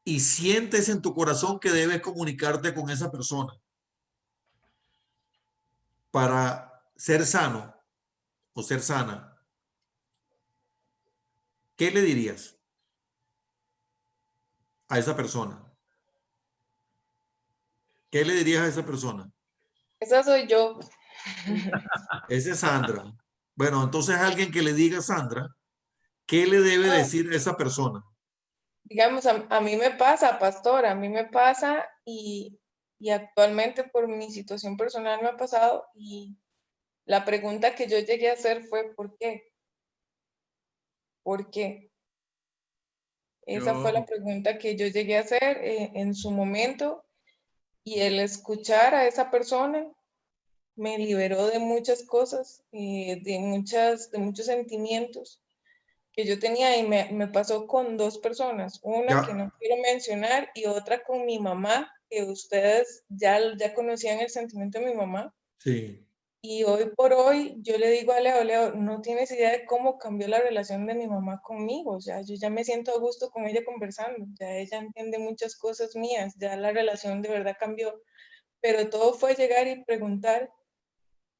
Y sientes en tu corazón que debes comunicarte con esa persona para ser sano o ser sana. ¿Qué le dirías a esa persona? ¿Qué le dirías a esa persona? Esa soy yo. Esa es Sandra. Bueno, entonces alguien que le diga a Sandra, ¿qué le debe decir a esa persona? Digamos, a mí me pasa, pastor, a mí me pasa y actualmente por mi situación personal me ha pasado y la pregunta que yo llegué a hacer fue ¿por qué? ¿Por qué? Esa fue la pregunta que yo llegué a hacer en su momento y el escuchar a esa persona me liberó de muchas cosas, de muchos sentimientos que yo tenía y me pasó con 2 personas, una que no quiero mencionar y otra con mi mamá, que ustedes ya conocían el sentimiento de mi mamá. Sí. Y hoy por hoy yo le digo a Leo, no tienes idea de cómo cambió la relación de mi mamá conmigo, o sea, yo ya me siento a gusto con ella conversando, ya ella entiende muchas cosas mías, ya la relación de verdad cambió, pero todo fue llegar y preguntar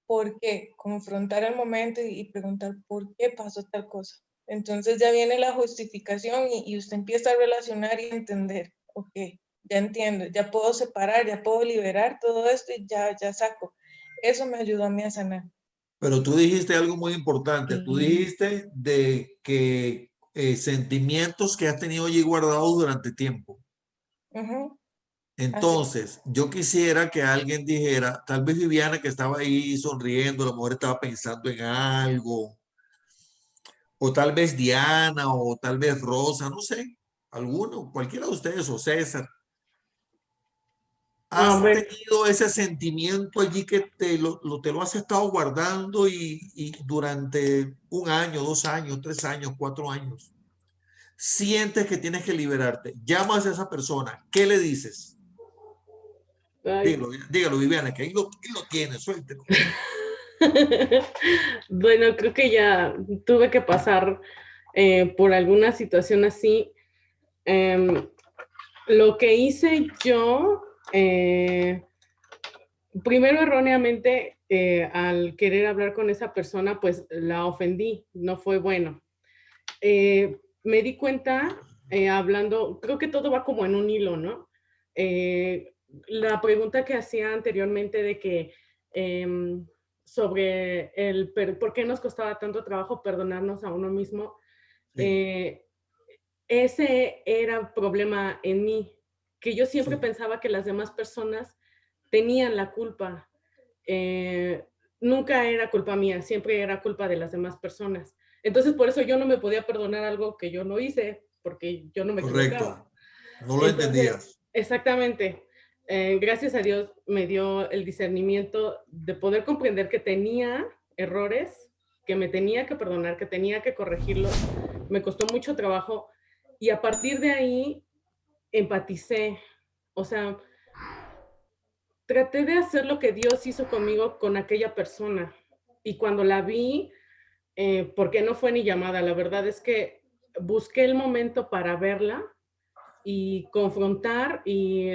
por qué, confrontar el momento y preguntar por qué pasó tal cosa. Entonces ya viene la justificación y usted empieza a relacionar y entender, ok, ya entiendo, ya puedo separar, ya puedo liberar todo esto y ya saco. Eso me ayudó a mí a sanar. Pero tú dijiste algo muy importante. Tú dijiste de que sentimientos que has tenido allí guardados durante tiempo. Entonces, yo quisiera que alguien dijera, tal vez Viviana que estaba ahí sonriendo, a lo mejor estaba pensando en algo, o tal vez Diana, o tal vez Rosa, no sé, alguno, cualquiera de ustedes, o César. ¿Has tenido ese sentimiento allí que te lo has estado guardando y durante 1 año, 2 años, 3 años, 4 años? Sientes que tienes que liberarte. Llamas a esa persona. ¿Qué le dices? Dígalo, Viviana, que ahí lo tiene, suéltelo. Bueno, creo que ya tuve que pasar por alguna situación así. Lo que hice yo, primero erróneamente, al querer hablar con esa persona, pues la ofendí, no fue bueno. Me di cuenta, hablando, creo que todo va como en un hilo, ¿no? La pregunta que hacía anteriormente de que sobre por qué nos costaba tanto trabajo perdonarnos a uno mismo, ese era problema en mí, que yo siempre pensaba que las demás personas tenían la culpa. nunca era culpa mía, siempre era culpa de las demás personas. Entonces, por eso yo no me podía perdonar algo que yo no hice, porque yo no me equivocaba. Correcto. No lo entendías. Entonces, exactamente. Gracias a Dios me dio el discernimiento de poder comprender que tenía errores, que me tenía que perdonar, que tenía que corregirlos. Me costó mucho trabajo y a partir de ahí empaticé. O sea, traté de hacer lo que Dios hizo conmigo con aquella persona. Y cuando la vi, porque no fue ni llamada, la verdad es que busqué el momento para verla y confrontar y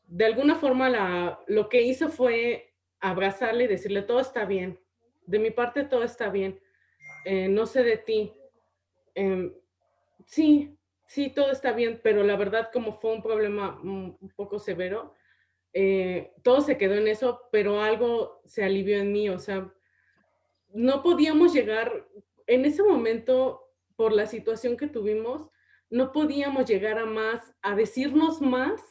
de alguna forma lo que hice fue abrazarle y decirle, todo está bien, de mi parte todo está bien, no sé de ti. Sí, sí, todo está bien, pero la verdad como fue un problema un poco severo, todo se quedó en eso, pero algo se alivió en mí, o sea, no podíamos llegar, en ese momento, por la situación que tuvimos, no podíamos llegar a más, a decirnos más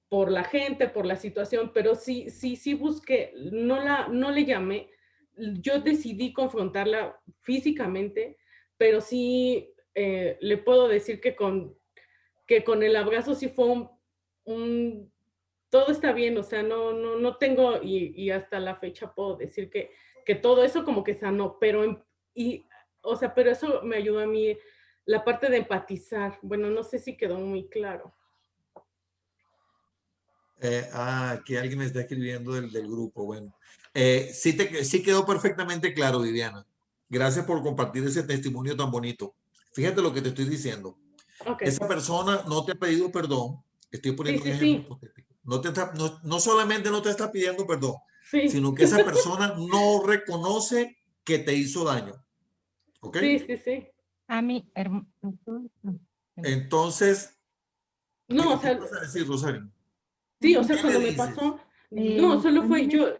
por la gente, por la situación, pero sí busqué, no le llamé, yo decidí confrontarla físicamente, pero sí le puedo decir que con el abrazo sí fue todo está bien, o sea, no tengo, y hasta la fecha puedo decir que todo eso como que sanó, pero pero eso me ayudó a mí, la parte de empatizar. Bueno, no sé si quedó muy claro. Aquí alguien me está escribiendo del grupo. Bueno, sí quedó perfectamente claro, Viviana. Gracias por compartir ese testimonio tan bonito. Fíjate lo que te estoy diciendo. Okay. Esa persona no te ha pedido perdón. Estoy poniendo un ejemplo hipotético. No solamente no te está pidiendo perdón, sino que esa persona no reconoce que te hizo daño. ¿Ok? Sí. A mí, entonces, no, ¿qué, o sea, vas a decir, Rosario? Sí, o sea, cuando me pasó, no, solo fue yo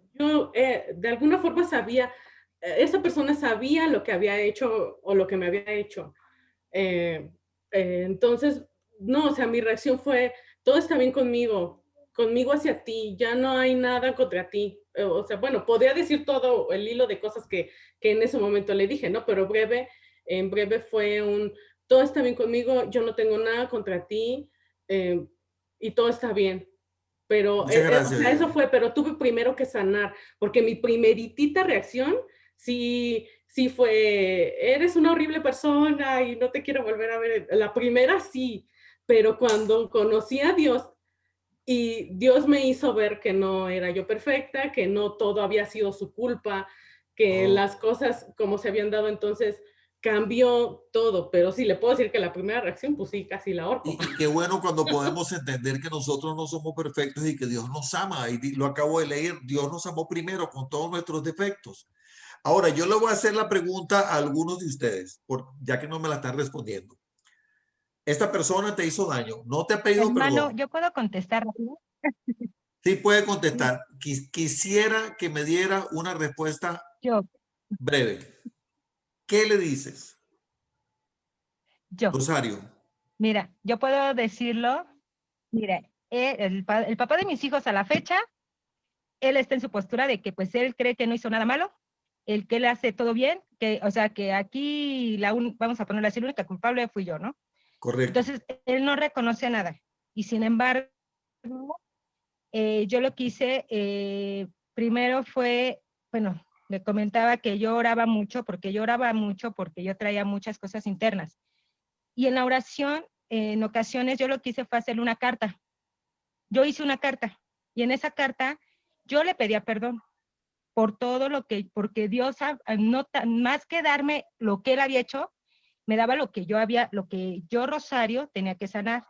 de alguna forma sabía, esa persona sabía lo que había hecho o lo que me había hecho. Entonces, no, o sea, mi reacción fue, todo está bien conmigo hacia ti, ya no hay nada contra ti. O sea, bueno, podría decir todo el hilo de cosas que en ese momento le dije, ¿no? Pero en breve fue todo está bien conmigo, yo no tengo nada contra ti y todo está bien. Pero, o sea, eso fue, pero tuve primero que sanar, porque mi primeritita reacción sí fue, eres una horrible persona y no te quiero volver a ver. La primera sí, pero cuando conocí a Dios y Dios me hizo ver que no era yo perfecta, que no todo había sido su culpa, que las cosas como se habían dado, entonces cambió todo. Pero sí, le puedo decir que la primera reacción, pues sí, casi la ahorco. Y qué bueno cuando podemos entender que nosotros no somos perfectos y que Dios nos ama. Y lo acabo de leer, Dios nos amó primero con todos nuestros defectos. Ahora, yo le voy a hacer la pregunta a algunos de ustedes, ya que no me la están respondiendo. Esta persona te hizo daño, no te ha pedido perdón. ¿Yo puedo contestar rápido? Sí, puede contestar. Quisiera que me diera una respuesta breve. ¿Qué le dices? Rosario. Mira, yo puedo decirlo. Mira, el papá de mis hijos a la fecha, él está en su postura de que pues él cree que no hizo nada malo, el que él hace todo bien, o sea, que aquí vamos a ponerle así, la única culpable fui yo, ¿no? Correcto. Entonces, él no reconoce nada. Y sin embargo, yo lo que hice, primero fue, bueno, le comentaba que yo oraba mucho porque yo traía muchas cosas internas. Y en la oración, en ocasiones, yo lo que hice fue hacerle una carta. Yo hice una carta y en esa carta yo le pedía perdón por todo porque Dios, más que darme lo que él había hecho, me daba lo que yo, Rosario, tenía que sanar.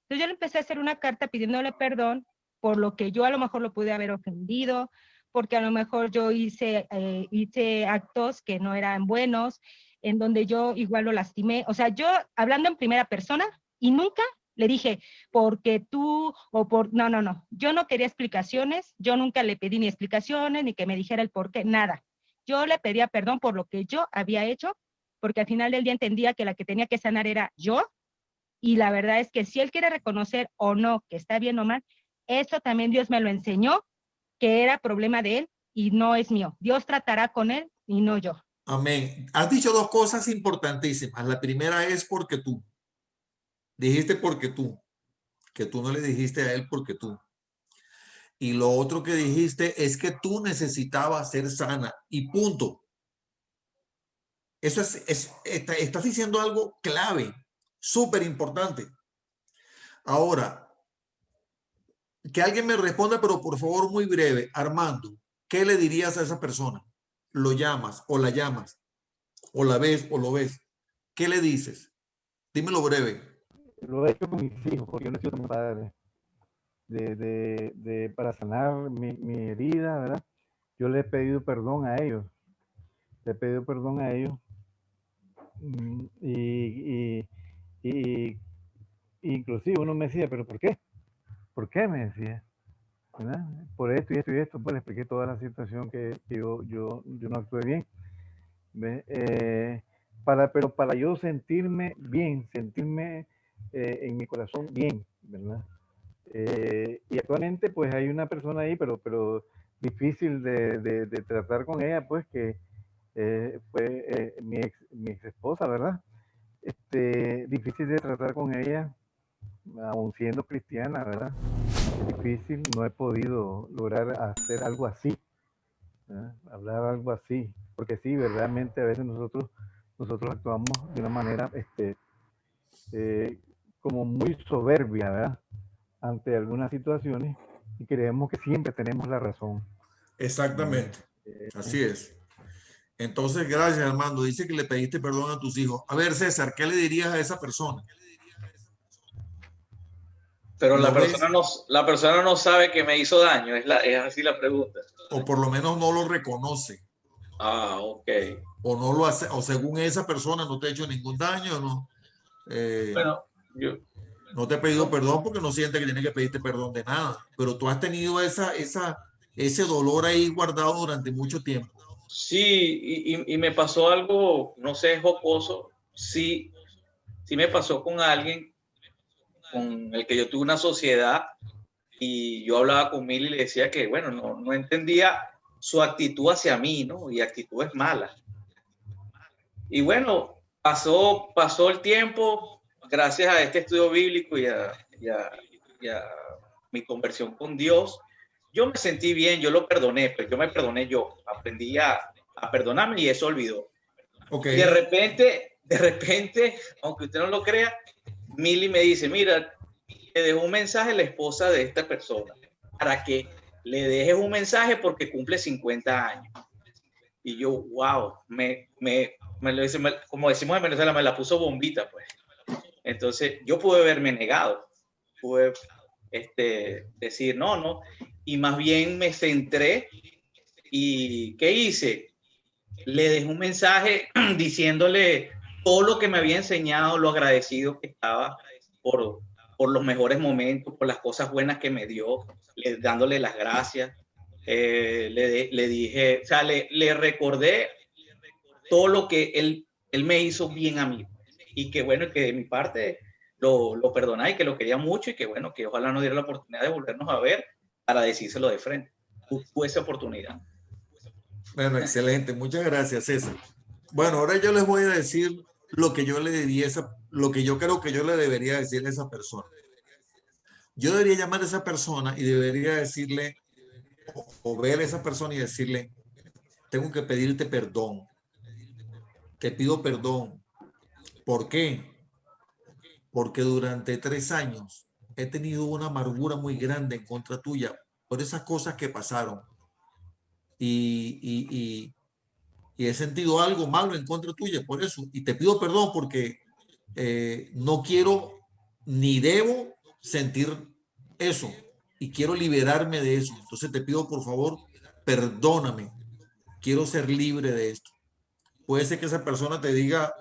Entonces yo le empecé a hacer una carta pidiéndole perdón por lo que yo a lo mejor lo pude haber ofendido, porque a lo mejor yo hice actos que no eran buenos, en donde yo igual lo lastimé. O sea, yo hablando en primera persona y nunca le dije, porque tú, no. Yo no quería explicaciones, yo nunca le pedí ni explicaciones, ni que me dijera el por qué, nada. Yo le pedía perdón por lo que yo había hecho, porque al final del día entendía que la que tenía que sanar era yo, y la verdad es que si él quiere reconocer o no que está bien o mal, eso también Dios me lo enseñó, que era problema de él, y no es mío. Dios tratará con él y no yo. Amén. Has dicho dos cosas importantísimas. La primera es porque tú. Dijiste porque tú. Que tú no le dijiste a él porque tú. Y lo otro que dijiste es que tú necesitabas ser sana y punto. Eso estás diciendo algo clave, súper importante. Ahora, que alguien me responda, pero por favor muy breve. Armando, ¿qué le dirías a esa persona? ¿Lo llamas o la llamas? ¿O la ves o lo ves? ¿Qué le dices? Dímelo breve. Lo he hecho con mis hijos, porque yo no he sido tan padre. Para sanar mi herida, ¿verdad? Yo le he pedido perdón a ellos. Le he pedido perdón a ellos. Y inclusive uno me decía, ¿pero por qué? ¿Por qué? Me decía. ¿Verdad? Por esto y esto y esto, pues le expliqué toda la situación que yo no actué bien. Pero para yo sentirme bien, sentirme en mi corazón bien, ¿verdad? Y actualmente pues hay una persona ahí, pero difícil de tratar con ella, pues que fue mi ex esposa, ¿verdad? Difícil de tratar con ella, aún siendo cristiana, ¿verdad? Es difícil, no he podido lograr hacer algo así, ¿verdad? Hablar algo así, porque sí, verdaderamente a veces nosotros actuamos de una manera como muy soberbia, ¿verdad? Ante algunas situaciones y creemos que siempre tenemos la razón. Exactamente, así es. Entonces, gracias, Armando. Dice que le pediste perdón a tus hijos. A ver, César, ¿qué le dirías a esa persona? Pero la persona no sabe que me hizo daño, es así la pregunta. O por lo menos no lo reconoce. Ah, ok. O no lo hace, o según esa persona no te ha hecho ningún daño, ¿no? Bueno, no te ha pedido perdón porque no siente que tiene que pedirte perdón de nada. Pero tú has tenido ese dolor ahí guardado durante mucho tiempo. Sí, y me pasó algo, no sé, jocoso. Sí me pasó con alguien con el que yo tuve una sociedad y yo hablaba con Mili y le decía que, bueno, no entendía su actitud hacia mí, ¿no? Y actitudes malas. Y bueno, pasó el tiempo, gracias a este estudio bíblico y a mi conversión con Dios, yo me sentí bien, yo lo perdoné, pues yo me perdoné yo, aprendí a perdonarme y eso olvidó. Okay. Y de repente, aunque usted no lo crea, Mili me dice, mira, te dejo un mensaje a la esposa de esta persona, para que le dejes un mensaje porque cumple 50 años. Y yo, wow, me lo dice, como decimos en Venezuela, me la puso bombita, pues. Entonces, yo pude haberme negado, pude decir no, y más bien me centré y ¿qué hice? Le dejé un mensaje diciéndole todo lo que me había enseñado, lo agradecido que estaba por los mejores momentos, por las cosas buenas que me dio, dándole las gracias. Le dije, o sea, le recordé todo lo que él me hizo bien a mí. Y que bueno, que de mi parte lo perdoná y que lo quería mucho y que bueno, que ojalá nos diera la oportunidad de volvernos a ver para decírselo de frente. Fue esa oportunidad. Bueno, excelente. Muchas gracias, César. Bueno, ahora yo les voy a decir lo que yo le diría, lo que yo creo que yo le debería decir a esa persona. Yo debería llamar a esa persona y debería decirle, o ver a esa persona y decirle, tengo que pedirte perdón. Te pido perdón. ¿Por qué? Porque durante 3 años he tenido una amargura muy grande en contra tuya por esas cosas que pasaron. Y he sentido algo malo en contra tuya por eso. Y te pido perdón porque no quiero ni debo sentir eso. Y quiero liberarme de eso. Entonces te pido, por favor, perdóname. Quiero ser libre de esto. Puede ser que esa persona te diga,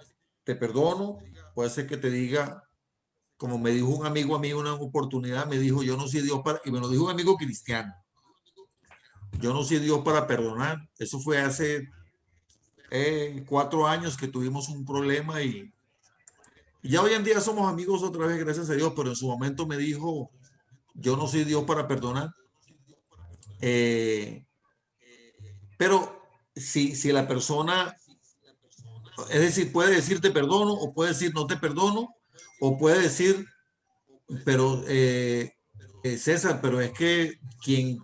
te perdono. Puede ser que te diga, como me dijo un amigo a mí una oportunidad, me dijo, yo no soy Dios para, y me lo dijo un amigo cristiano. Yo no soy Dios para perdonar. Eso fue hace 4 años que tuvimos un problema y ya hoy en día somos amigos otra vez, gracias a Dios, pero en su momento me dijo, yo no soy Dios para perdonar. Pero si la persona, es decir, puede decir te perdono, o puede decir no te perdono, o puede decir, pero César, pero es que quien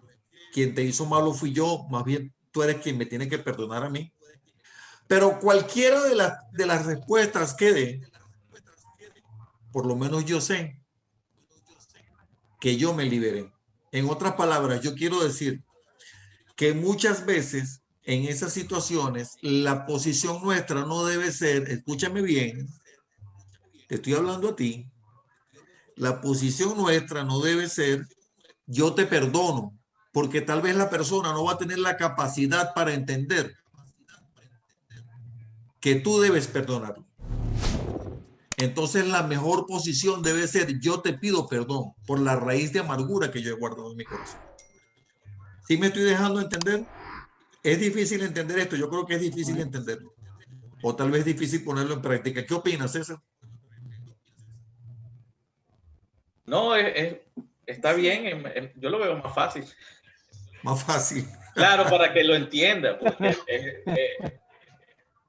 te hizo malo fui yo, más bien tú eres quien me tiene que perdonar a mí. Pero cualquiera de las respuestas que dé, por lo menos yo sé que yo me liberé. En otras palabras, yo quiero decir que muchas veces en esas situaciones la posición nuestra no debe ser, escúchame bien, te estoy hablando a ti, la posición nuestra no debe ser yo te perdono, porque tal vez la persona no va a tener la capacidad para entender que tú debes perdonarlo. Entonces la mejor posición debe ser yo te pido perdón por la raíz de amargura que yo he guardado en mi corazón. ¿Sí me estoy dejando entender? Es difícil entender esto, yo creo que es difícil entenderlo. O tal vez es difícil ponerlo en práctica. ¿Qué opinas, César? No, está bien, yo lo veo más fácil. Más fácil. Claro, para que lo entienda, porque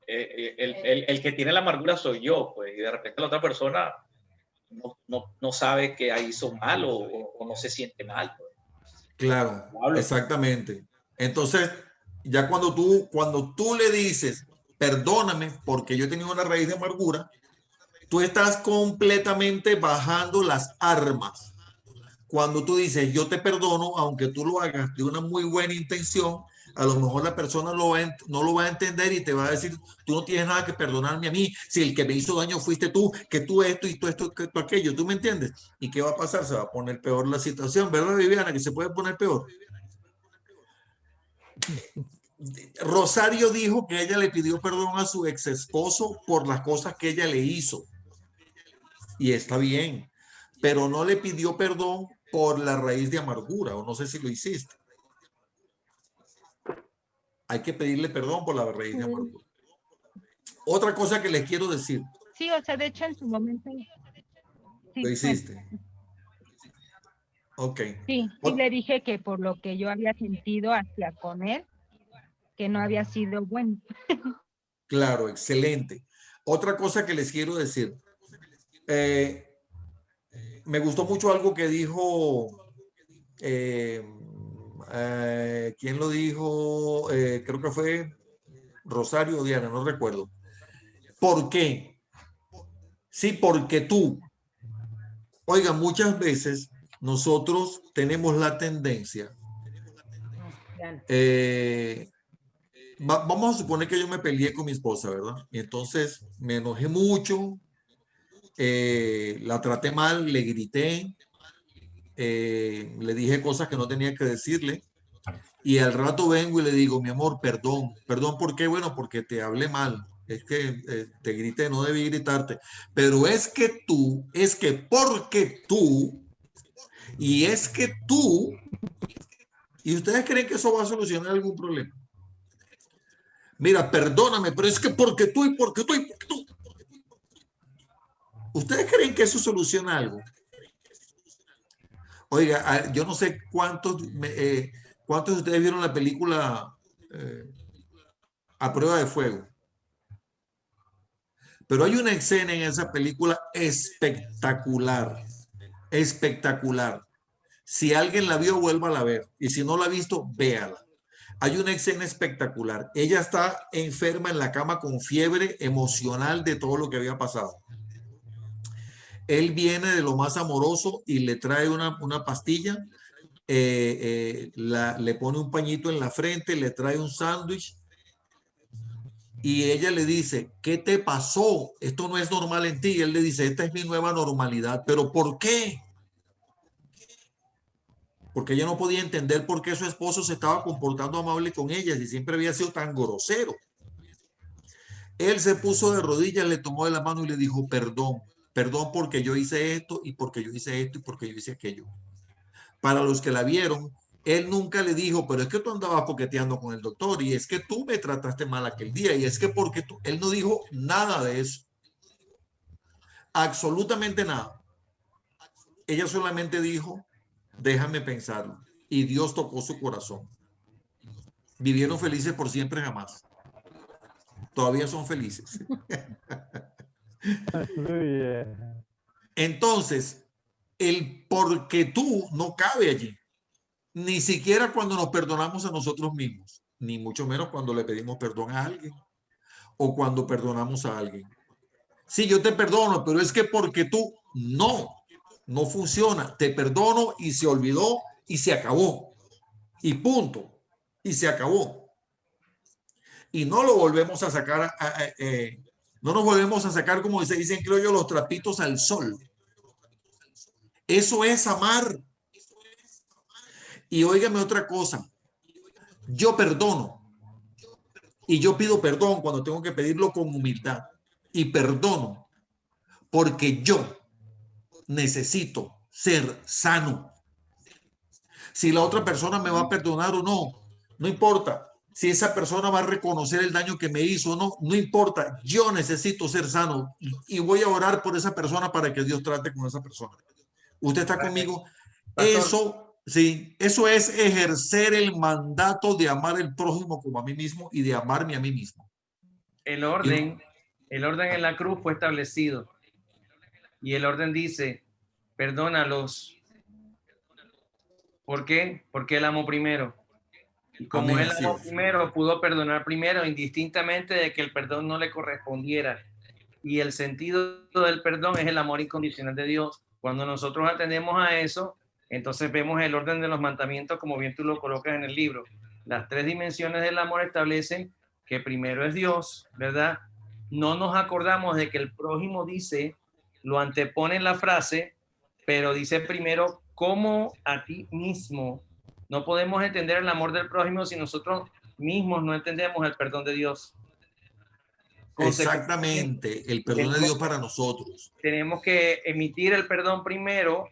el que tiene la amargura soy yo, pues, y de repente la otra persona no sabe que hizo mal o no se siente mal. Pues. Claro, exactamente. Entonces, ya cuando tú le dices, perdóname porque yo he tenido una raíz de amargura, tú estás completamente bajando las armas. Cuando tú dices, yo te perdono, aunque tú lo hagas de una muy buena intención, a lo mejor la persona no lo va a entender y te va a decir, tú no tienes nada que perdonarme a mí, si el que me hizo daño fuiste tú, que tú esto y tú esto, que tú aquello, ¿tú me entiendes? ¿Y qué va a pasar? Se va a poner peor la situación, ¿verdad, Viviana? Que se puede poner peor. Rosario dijo que ella le pidió perdón a su ex esposo por las cosas que ella le hizo. Y está bien, pero no le pidió perdón por la raíz de amargura, o no sé si lo hiciste. Hay que pedirle perdón por la raíz de amargura. Otra cosa que les quiero decir. Sí, o sea, de hecho en su momento. Sí, lo hiciste. Ok. Sí, y le dije que por lo que yo había sentido hacia con él, que no había sido bueno. Claro, excelente. Otra cosa que les quiero decir. Me gustó mucho algo que dijo, ¿quién lo dijo? Creo que fue Rosario o Diana, no recuerdo. ¿Por qué? Sí, porque tú. Oiga, muchas veces nosotros tenemos la tendencia. Vamos a suponer que yo me peleé con mi esposa, ¿verdad? Y entonces me enojé mucho, la traté mal, le grité, le dije cosas que no tenía que decirle. Y al rato vengo y le digo, mi amor, perdón. Perdón, ¿por qué? Bueno, porque te hablé mal. Es que te grité, no debí gritarte. Pero es que porque tú, y es que tú, ¿y ustedes creen que eso va a solucionar algún problema? Mira, perdóname, pero es que porque tú y porque tú y porque tú. ¿Ustedes creen que eso soluciona algo? Oiga, yo no sé cuántos de ustedes vieron la película A Prueba de Fuego. Pero hay una escena en esa película espectacular, espectacular. Si alguien la vio, vuélvala a ver. Y si no la ha visto, véala. Hay una escena espectacular. Ella está enferma en la cama con fiebre emocional de todo lo que había pasado. Él viene de lo más amoroso y le trae una pastilla, le pone un pañito en la frente, le trae un sándwich y ella le dice, ¿qué te pasó? Esto no es normal en ti. Y él le dice, esta es mi nueva normalidad. ¿Pero por qué? Porque ella no podía entender por qué su esposo se estaba comportando amable con ella y siempre había sido tan grosero. Él se puso de rodillas, le tomó de la mano y le dijo, perdón, perdón porque yo hice esto y porque yo hice esto y porque yo hice aquello. Para los que la vieron, él nunca le dijo, pero es que tú andabas coqueteando con el doctor y es que tú me trataste mal aquel día y es que porque tú, él no dijo nada de eso. Absolutamente nada. Ella solamente dijo, déjame pensarlo. Y Dios tocó su corazón. Vivieron felices por siempre jamás. Todavía son felices. Entonces, el porque tú no cabe allí. Ni siquiera cuando nos perdonamos a nosotros mismos, ni mucho menos cuando le pedimos perdón a alguien o cuando perdonamos a alguien. Sí, yo te perdono, pero es que porque tú no funciona. Te perdono y se olvidó y se acabó. Y punto. Y se acabó. Y no lo volvemos a sacar, no nos volvemos a sacar, como se dicen, creo yo, los trapitos al sol. Eso es amar. Y óigame otra cosa. Yo perdono. Y yo pido perdón cuando tengo que pedirlo con humildad. Y perdono porque yo necesito ser sano. Si la otra persona me va a perdonar o no, no importa. Si esa persona va a reconocer el daño que me hizo o no, no importa. Yo necesito ser sano y voy a orar por esa persona para que Dios trate con esa persona. ¿Usted está conmigo? Pastor. Eso, sí, eso es ejercer el mandato de amar al prójimo como a mí mismo y de amarme a mí mismo. El orden en la cruz fue establecido. Y el orden dice, perdónalos. ¿Por qué? Porque él amó primero. Y como Amén, él así amó es. primero, pudo perdonar primero, indistintamente de que el perdón no le correspondiera. Y el sentido del perdón es el amor incondicional de Dios. Cuando nosotros atendemos a eso, entonces vemos el orden de los mandamientos, como bien tú lo colocas en el libro. Las 3 dimensiones del amor establecen que primero es Dios, ¿verdad? No nos acordamos de que el prójimo dice, lo antepone en la frase, pero dice primero, como a ti mismo. No podemos entender el amor del prójimo si nosotros mismos no entendemos el perdón de Dios. Exactamente, el perdón de Dios para nosotros. Tenemos que emitir el perdón primero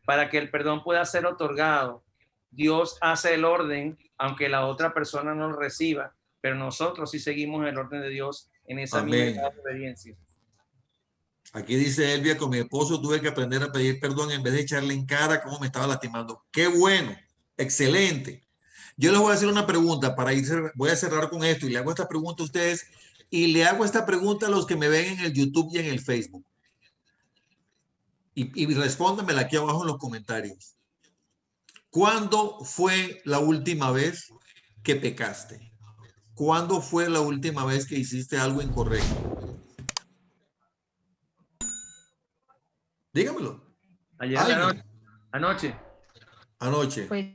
para que el perdón pueda ser otorgado. Dios hace el orden, aunque la otra persona no lo reciba, pero nosotros sí seguimos el orden de Dios en esa Amén. misma obediencia. Aquí dice Elvia, con mi esposo tuve que aprender a pedir perdón en vez de echarle en cara cómo me estaba lastimando. Qué bueno, excelente. Yo les voy a hacer una pregunta para ir, voy a cerrar con esto y le hago esta pregunta a ustedes y le hago esta pregunta a los que me ven en el YouTube y en el Facebook. Y respóndanmela aquí abajo en los comentarios. ¿Cuándo fue la última vez que pecaste? ¿Cuándo fue la última vez que hiciste algo incorrecto? Dígamelo. Ayer en la noche. Anoche. Anoche. Pues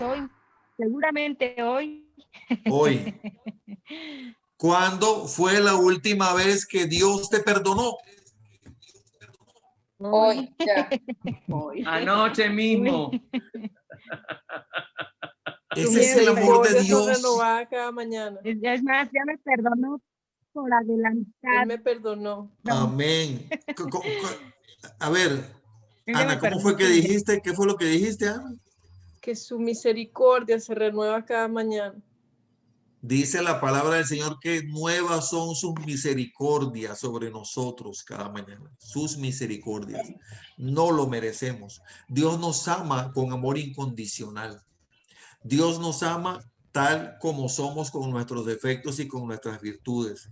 hoy, seguramente hoy. Hoy. ¿Cuándo fue la última vez que Dios te perdonó? Hoy, ya. Anoche mismo. Ese es el amor de Dios. Renovada cada mañana. Es más, ya me perdonó por adelantar. Él me perdonó. Amén. A ver, Ana, ¿cómo fue que dijiste? ¿Qué fue lo que dijiste, Ana? Que su misericordia se renueva cada mañana. Dice la palabra del Señor que nuevas son sus misericordias sobre nosotros cada mañana. Sus misericordias. No lo merecemos. Dios nos ama con amor incondicional. Dios nos ama tal como somos con nuestros defectos y con nuestras virtudes.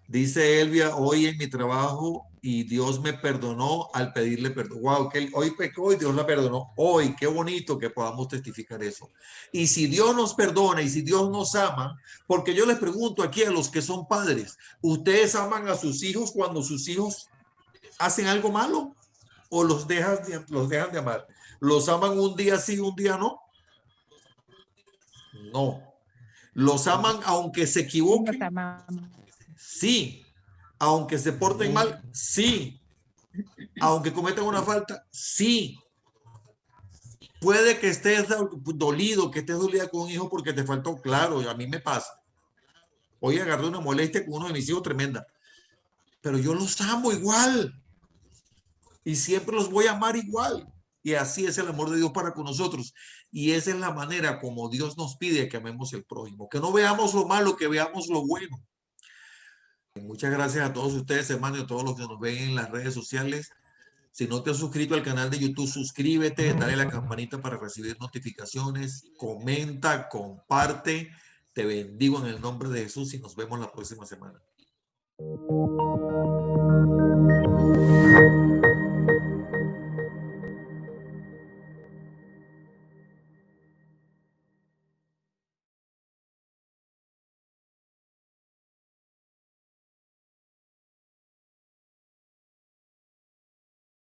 Dice Elvia, hoy en mi trabajo y Dios me perdonó al pedirle perdón. Wow, que hoy pecó y Dios la perdonó. Hoy, qué bonito que podamos testificar eso. Y si Dios nos perdona y si Dios nos ama, porque yo les pregunto aquí a los que son padres, ¿ustedes aman a sus hijos cuando sus hijos hacen algo malo? ¿O los dejan de amar? ¿Los aman un día sí, un día no? No. ¿Los aman aunque se equivoquen? Sí. Aunque se porten mal, sí. Aunque cometan una falta, sí. Puede que estés dolido, que estés dolida con un hijo porque te faltó, claro, a mí me pasa. Hoy agarré una molestia con uno de mis hijos tremenda, pero yo los amo igual y siempre los voy a amar igual. Y así es el amor de Dios para con nosotros. Y esa es la manera como Dios nos pide que amemos el prójimo, que no veamos lo malo, que veamos lo bueno. Muchas gracias a todos ustedes, hermanos, y a todos los que nos ven en las redes sociales. Si no te has suscrito al canal de YouTube, suscríbete, dale a la campanita para recibir notificaciones, comenta, comparte. Te bendigo en el nombre de Jesús y nos vemos la próxima semana.